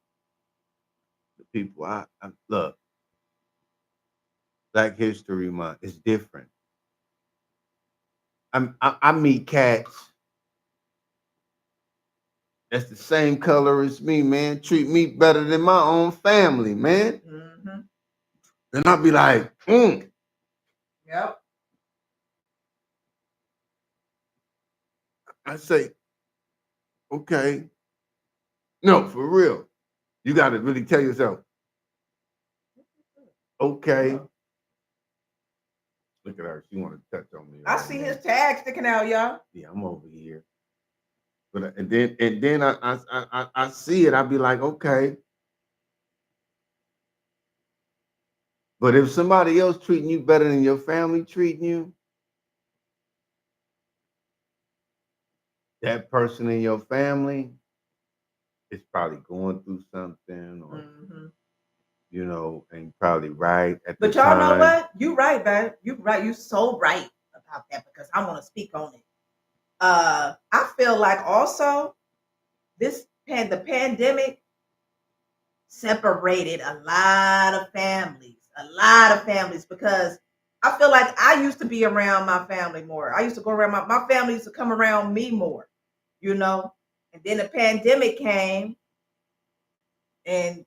the people. I look. Black History Month is different. I meet cats that's the same color as me, man. Treat me better than my own family, man. Mm-hmm. And I'll be like, Yep. I say, okay. No, for real. You got to really tell yourself, okay. Look at her. She want to touch on me. I see his tag sticking out, y'all. Yeah, I'm over here. But and then I see it. I be like, okay. But if somebody else treating you better than your family treating you, that person in your family is probably going through something, or you and probably right at the But y'all know time. what? You right, man. You right. You so right about that because I want to speak on it. I feel like also the pandemic separated a lot of families because I feel like I used to be around my family more. I used to go around my family used to come around me more, you know. And then the pandemic came and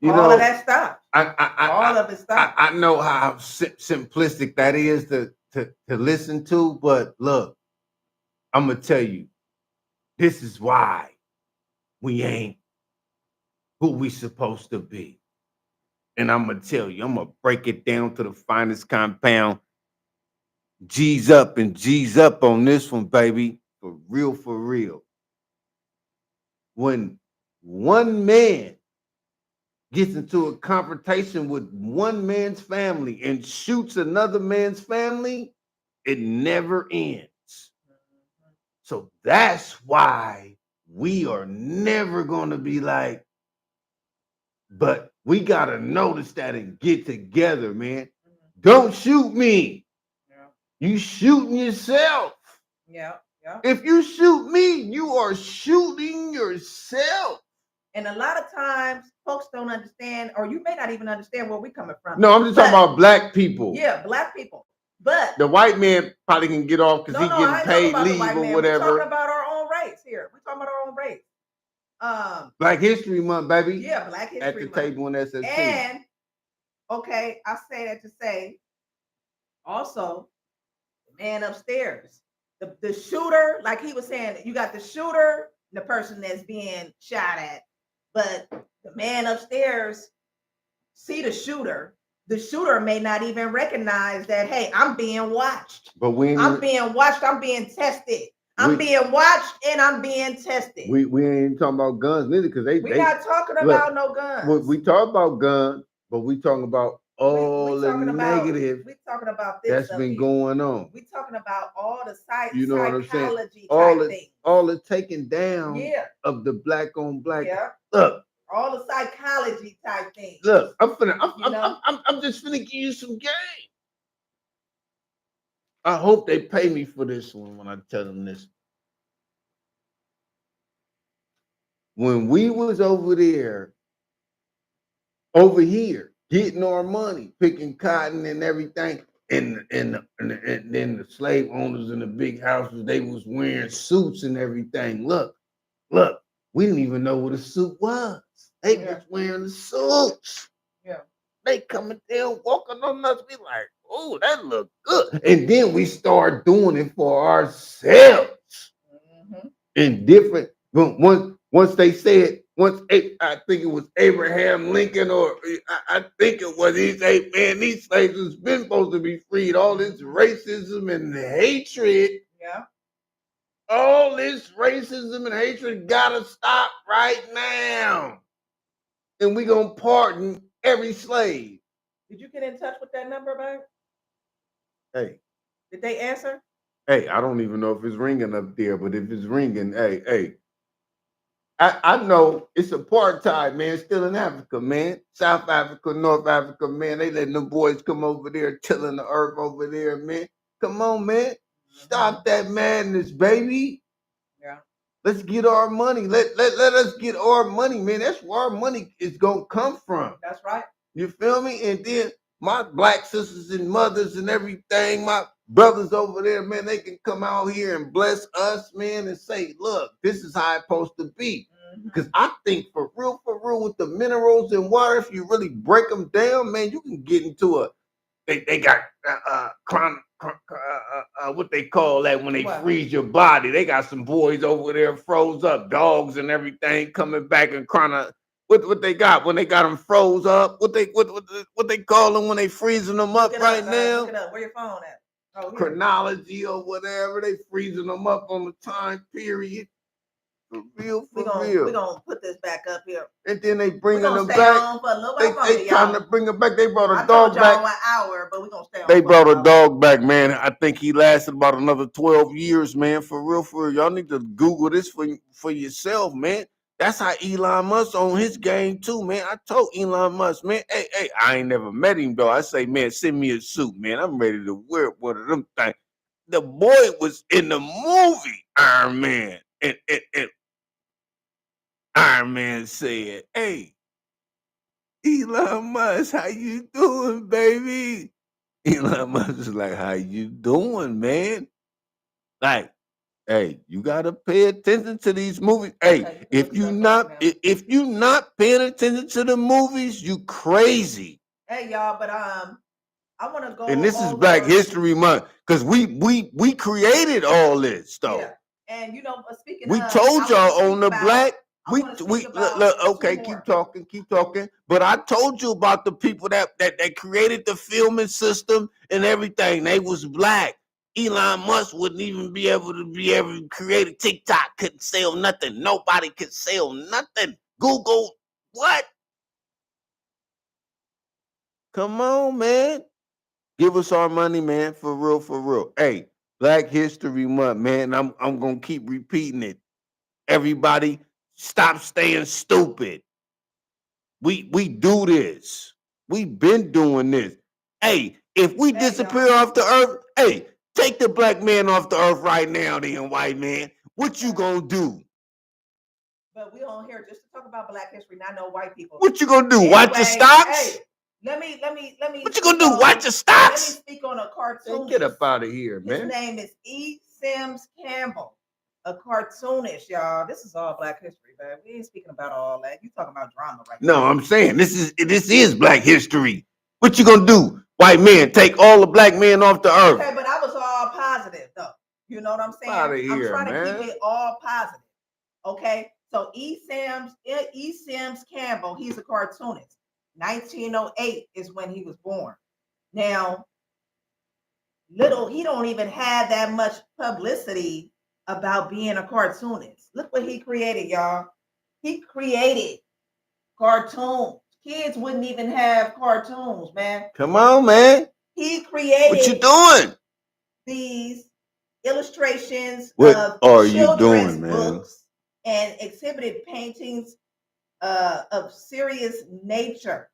all of that stopped. All of it stopped. I know how simplistic that is to listen to, but look, I'm gonna tell you, this is why we ain't who we supposed to be. And I'm gonna tell you, I'm gonna break it down to the finest compound. G's up and G's up on this one, baby. For real, for real. When one man gets into a confrontation with one man's family and shoots another man's family, it never ends. So that's why we are never going to be like, but we got to notice that and get together, man. Don't shoot me. Yeah. You shooting yourself. Yeah. Yeah. If you shoot me, you are shooting yourself. And a lot of times folks don't understand, or you may not even understand where we're coming from. No, I'm just talking about black people. Yeah, black people. But the white man probably can get off because he's getting paid leave or whatever. We're talking about our own race here. We're talking about our own race. Black History Month, baby. Yeah, Black History Month. At the table in SSC. And okay, I say that to say also the man upstairs. The shooter, like he was saying, you got the shooter, the person that's being shot at, but the man upstairs see the shooter. The shooter may not even recognize that, hey, I'm being watched. But I'm being watched, I'm being tested. I'm being watched and I'm being tested. We ain't talking about guns neither because we're not talking about no guns. We talk about guns, but we talking about all the negative we're talking about this that's been going on. We're talking about all the you know what I'm saying? Things. All the taking down of the black on black. Yeah. Look. All the psychology type things. Look, I'm just finna give you some game. I hope they pay me for this one when I tell them this. When we was over here, getting our money, picking cotton and everything, and then the slave owners in the big houses, they was wearing suits and everything. Look, we didn't even know what a suit was. They was wearing the suits. Yeah. They coming down, walking on us, be like, oh, that look good. And then we start doing it for ourselves. Mm-hmm. In different, once they said, I think it was Abraham Lincoln, or I think it was, he said, man, these slaves has been supposed to be freed. All this racism and hatred. Yeah. All this racism and hatred gotta stop right now. And we gonna pardon every slave. Did you get in touch with that number, babe? Hey. Did they answer? Hey, I don't even know if it's ringing up there, but if it's ringing, hey. I know it's apartheid, man, still in Africa, man. South Africa, North Africa, man. They letting them boys come over there, tilling the earth over there, man. Come on, man. Stop that madness, baby. Yeah. Let's get our money. Let us get our money, man. That's where our money is gonna come from. That's right. You feel me? And then my black sisters and mothers and everything, my brothers over there, man, they can come out here and bless us, man, and say, look, this is how it's supposed to be. Because I think for real, with the minerals and water, if you really break them down, man, you can get into they got what they call that when they freeze your body. They got some boys over there froze up, dogs and everything coming back and what they got when they got them froze up? What they call them when they freezing them up right now? Look it up. Where your phone at? Oh, chronology or whatever. They freezing them up on the time period. For real. We're gonna put this back up here. And then they bringing them back. They trying to bring them back. They brought a dog back. An hour, but we're gonna stay on. They brought a dog back, man. I think he lasted about another 12 years, man. For real. Y'all need to Google this for yourself, man. That's how Elon Musk on his game too, man. I told Elon Musk, man, hey, I ain't never met him though. I say, man, send me a suit, man. I'm ready to wear one of them things. The boy was in the movie Iron Man, and Iron Man said, "Hey, Elon Musk, how you doing, baby?" Elon Musk is like, "How you doing, man?" Like, hey, you gotta pay attention to these movies. Hey, Okay, you can if look it you up right not now. if you not paying attention to the movies, you crazy. Hey y'all, but I want to And go this is Black over. History Month because we created all this Yeah, stuff. and speaking We of, told I want to y'all speak on the about. black. I want to speak We about two okay, more. keep talking. But I told you about the people that created the filming system and everything. They was black. Elon Musk wouldn't even be able to create a TikTok. Couldn't sell nothing. Nobody could sell nothing. Google what? Come on, man. Give us our money, man. For real, for real. Hey, Black History Month, man. I'm gonna keep repeating it. Everybody, stop staying stupid. We do this. We've been doing this. Hey, if we Hey disappear y'all. off the earth, hey, take the black man off the earth right now, then white man. What you Okay. gonna do? But we on here just to talk about Black history, not no white people. What you gonna do? Watch your Anyway, hey, stocks? let me What you gonna speak do? on Watch your let me stocks? speak on a Man, get cartoonist. up out of here, His man. name is E. Sims Campbell, a cartoonist, y'all. This is all Black history, man. We ain't speaking about all that. You talking about drama right No, now. I'm saying this is Black history. What you gonna do? White man, take all the black men off the earth. Okay, but I was all positive though. You know what I'm saying? Out of I'm here, trying to keep man. it all positive. Okay, so E. Sims Campbell, he's a cartoonist. 1908 is when he was born. Now, he don't even have that much publicity about being a cartoonist. Look what he created, y'all. He created cartoons. Kids wouldn't even have cartoons, man. Come on, man. He What you created doing? these illustrations What of are you children's doing, man? books and exhibited paintings of serious nature.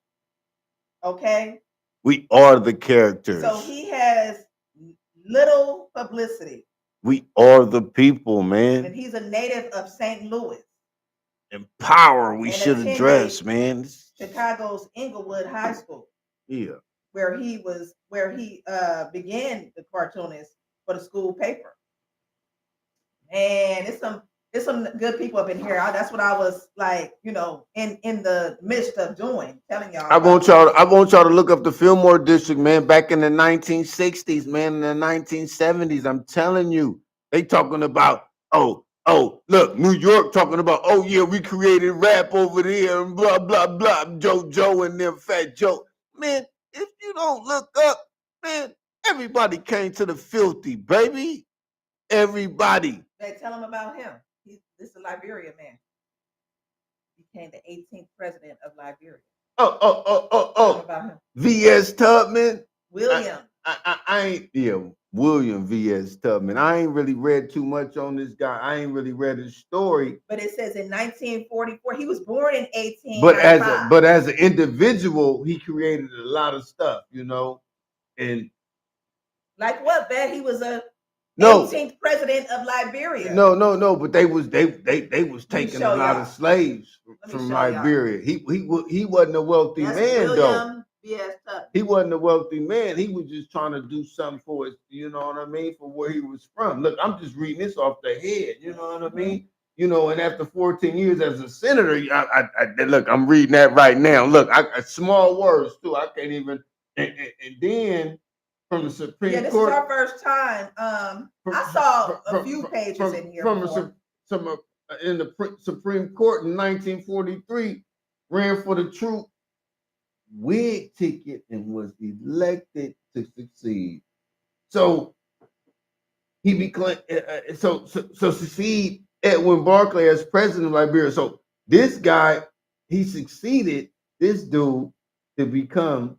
Okay, We are the so characters. he has little publicity, We are the people, and man. he's a native of St. Louis And power we and should attended address, man. Chicago's Inglewood High School, Yeah. where he began the cartoonist for the school paper. And it's some good people up in here. That's what I was like, in the midst of doing, telling y'all I about want this. y'all. I want y'all to look up the Fillmore District, man. Back in the 1960s, man, in the 1970s. I'm telling you, they talking about. Look, New York talking about. Oh yeah, we created rap over there and blah blah blah. Joe and them Fat Joe. Man, if you don't look up, man, everybody came to the filthy, baby. Everybody. They tell him about him. This is a Liberia man. He became the 18th president of Liberia. Tell him about him. V.S. Tubman. William. I ain't William V.S. Tubman. I ain't really read too much on this guy. I ain't really read his story. But it says in 1944, he was born in But 1895. as an individual, he created a lot of stuff, and Like what, Ben? He was a no, 18th president of Liberia. no. But they was taking a lot of y'all. slaves from Liberia. He wasn't a wealthy That's man though. William V.S. Tubman. He wasn't a wealthy man. He was just trying to do something for his, you know what I mean, for where he was from. Look, I'm just reading this off the head, you know what I mean? And after 14 years as a senator, look, I'm reading that right now. Look, small words too. I can't even. And then from the Supreme Yeah, this Court. is our first time. I saw a few pages in here before. In the Supreme Court in 1943, ran for the truth wig ticket and was elected to succeed. So he became so succeed Edwin Barclay as president of Liberia. So this guy, he succeeded this dude to become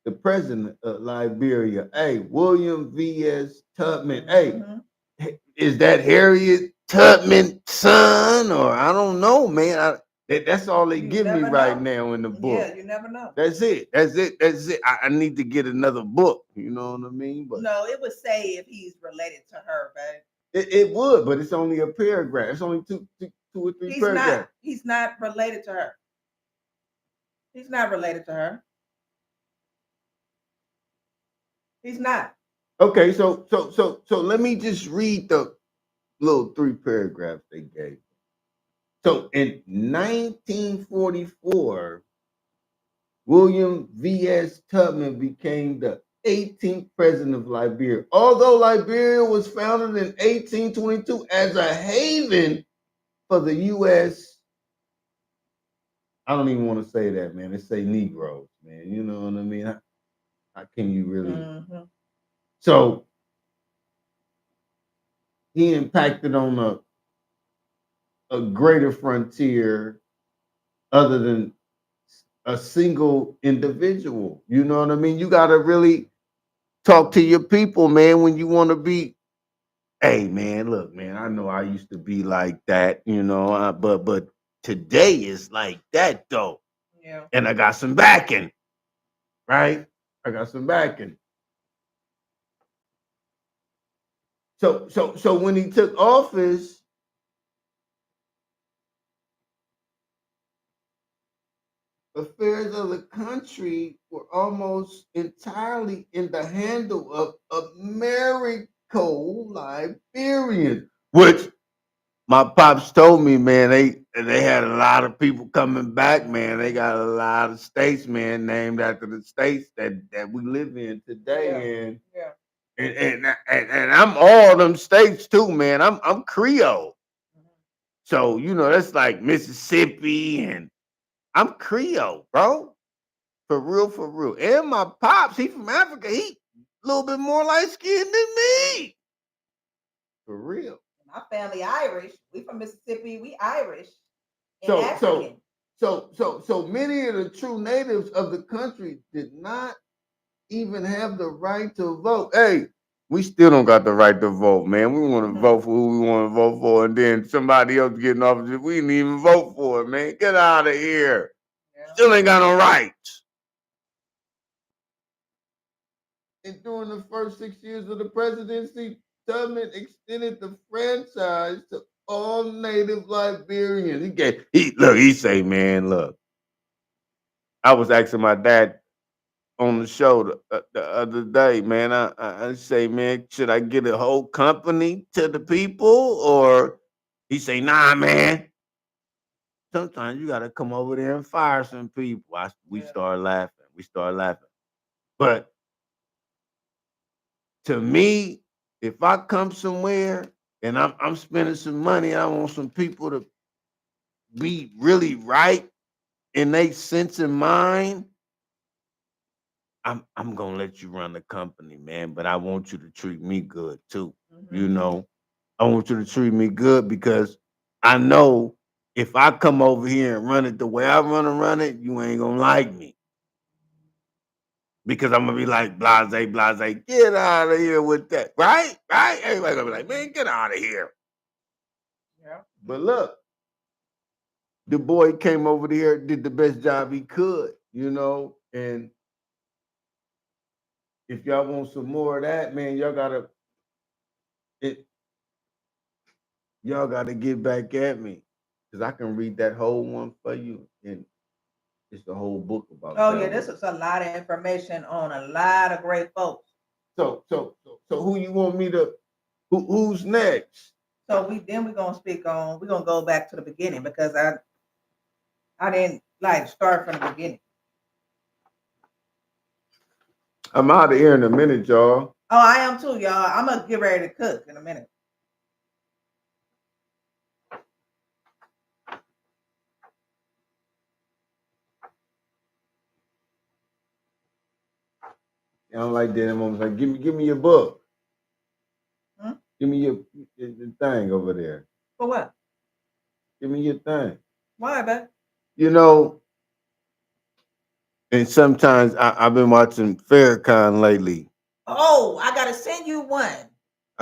the president of Liberia. Hey, William V.S. Tubman. Hey, is that Harriet Tubman son, or I don't know, man. That's all they You give me never right know. now in the book. Yeah, you never know. That's it. That's it. That's it. I need to get another book. You know what I mean? But No, it would say if he's related to her, babe. it would, but it's only a paragraph. It's only two or three He's not. paragraphs. He's not related to her. He's not related to her. He's not. Okay, so let me just read the little three paragraphs they gave. So in 1944, William V.S. Tubman became the 18th president of Liberia. Although Liberia was founded in 1822 as a haven for the U.S., I don't even want to say that, man. They say Negroes, man. You know what I mean? How can you really? Mm-hmm. So he impacted on a greater frontier other than a single individual. You know what I mean? You got to really talk to your people, man, when you want to be. Hey, man, look, man, I know I used to be like that, you know, but today is like that though, Yeah. and I got some backing, right? I got some backing. So when he took office, affairs of the country were almost entirely in the handle of Americo-Liberians, which my pops told me, man, they had a lot of people coming back, man. They got a lot of states, man, named after the states that we live in today. Yeah. And Yeah. and I'm all them states too, man. I'm Creole. Mhm. So, you know, that's like Mississippi, and I'm Creole, bro. For real, for real. And my pops, he from Africa. He a little bit more light skinned than me. For real. My family Irish. We from Mississippi. We Irish and So so African. so many of the true natives of the country did not even have the right to vote. Hey, we still don't got the right to vote, man. We want to vote for who we want to vote for, and then somebody else getting off. We didn't even vote for it, man. Get out of here. Yeah. Still ain't got no rights. And during the first 6 years of the presidency, Tubman extended the franchise to all native Liberians. He say, man, look. I was asking my dad on the show the other day, man. I say, man, should I get a whole company to the people, or he say, nah, man. Sometimes you gotta come over there and fire some people. We Yeah. start laughing. We start laughing. But to me, if I come somewhere and I'm spending some money, I want some people to be really right in their sense of mind. I'm gonna let you run the company, man, but I want you to treat me good too. You Mm-hmm. know, I want you to treat me good because I know if I come over here and run it the way I want to run it, you ain't gonna like me because I'm gonna be like blase, blase, get out of here with that, right? Right? Everybody gonna be like, man, get out of here. Yeah. But look, the boy came over there, did the best job he could, you know, and if y'all want some more of that, man, it, y'all gotta get back at me because I can read that whole one for you, and it's the whole book about Oh that yeah, this one. is a lot of information on a lot of great folks. So who you want me to? Who's next? So we're gonna speak on. We're gonna go back to the beginning because I didn't like start from the beginning. I'm out of here in a minute, y'all. Oh, I am too, y'all. I'm gonna get ready to cook in a minute. I don't like that. I'm like, give me your book. Hmm? Give me your thing over there. For what? Give me your thing. Why, babe? You know, and sometimes I've been watching Farrakhan lately. Oh, I gotta send you one.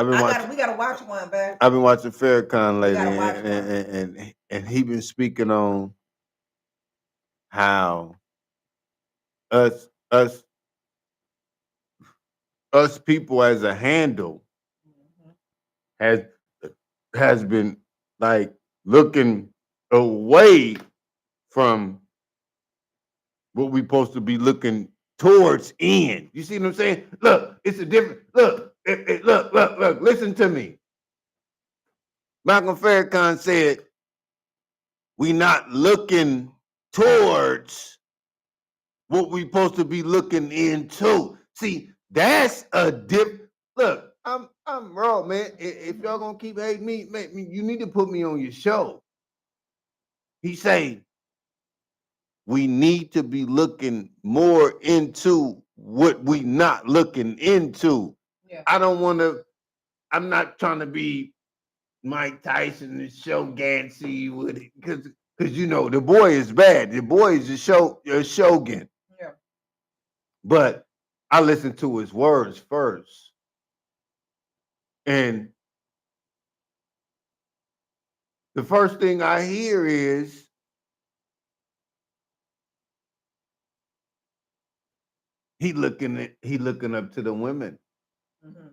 We gotta watch one, babe. I've been watching Farrakhan lately, and he been speaking on how us us us people as a handle has has been like looking away from what we supposed to be looking towards in. You see what I'm saying? Look, it's a different look. Look. Listen to me. Malcolm Farrakhan said, "We not looking towards what we supposed to be looking into." See, that's a different look. I'm wrong, man. If y'all gonna keep hating me, man, you need to put me on your show. He say we need to be looking more into what we not looking into. Yeah. I'm not trying to be Mike Tyson and show Gansey with it because you know the boy is bad. The boy is a shogun. Yeah. But I listen to his words first. And the first thing I hear is he looking up to the women. Mm-hmm.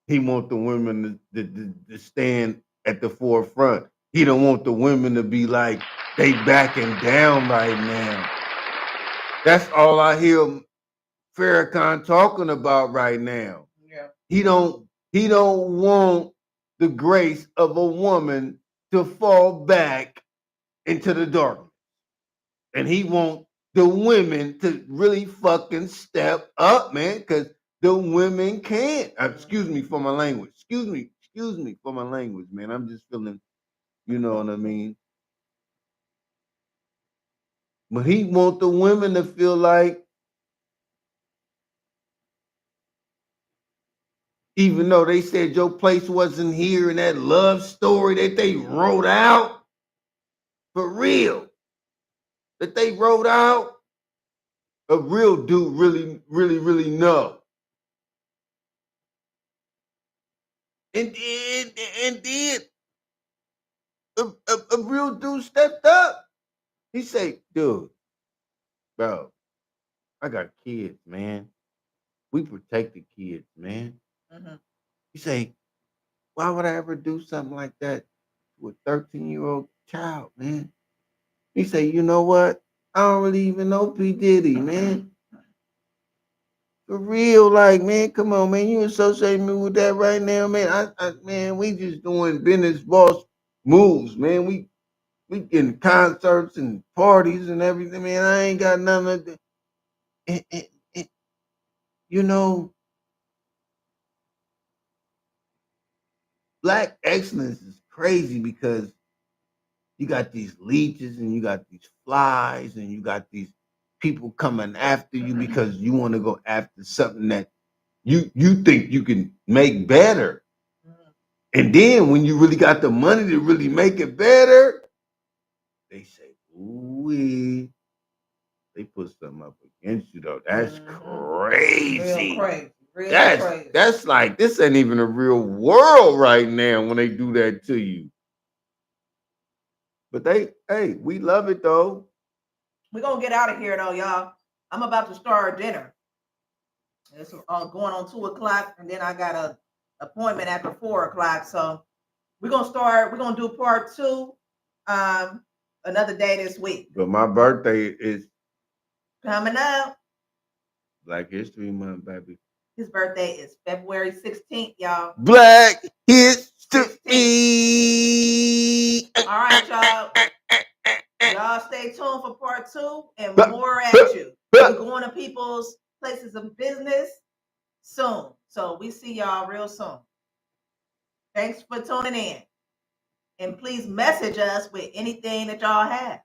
He want the women to stand at the forefront. He don't want the women to be like they backing down right now. That's all I hear Farrakhan talking about right now. Yeah. He don't want the grace of a woman to fall back into the darkness. And he want the women to really fucking step up, man, because the women can't. Excuse me for my language. Excuse me for my language, man. I'm just feeling, you know what I mean? But he want the women to feel like, even though they said your place wasn't here in that love story that they wrote out, for real, that they wrote out, a real dude really know. And then a real dude stepped up. He said, dude, bro, I got kids, man. We protect the kids, man. Mm-hmm. He say, why would I ever do something like that to a 13-year-old child, man? He say, you know what? I don't really even know P. Diddy, man. For real, like, man, come on, man. You associate me with that right now, man. Man, we just doing business boss moves, man. We getting concerts and parties and everything, man. I ain't got none of that. And, you know, black excellence is crazy because you got these leeches and you got these flies and you got these people coming after you because you want to go after something that you think you can make better. And then when you really got the money to really make it better, they say, ooh, they put something up against you though. That's crazy. Real crazy. That's like, this ain't even a real world right now when they do that to you. But we love it though. We're gonna get out of here though, y'all. I'm about to start dinner. It's going on 2:00, and then I got a appointment after 4:00. So we're gonna do part 2 another day this week. But my birthday is coming up. Black History Month, baby. His birthday is February 16th, y'all. Black History. All right, y'all. Y'all stay tuned for part 2 and more at you. We're going to people's places of business soon. So we see y'all real soon. Thanks for tuning in. And please message us with anything that y'all have.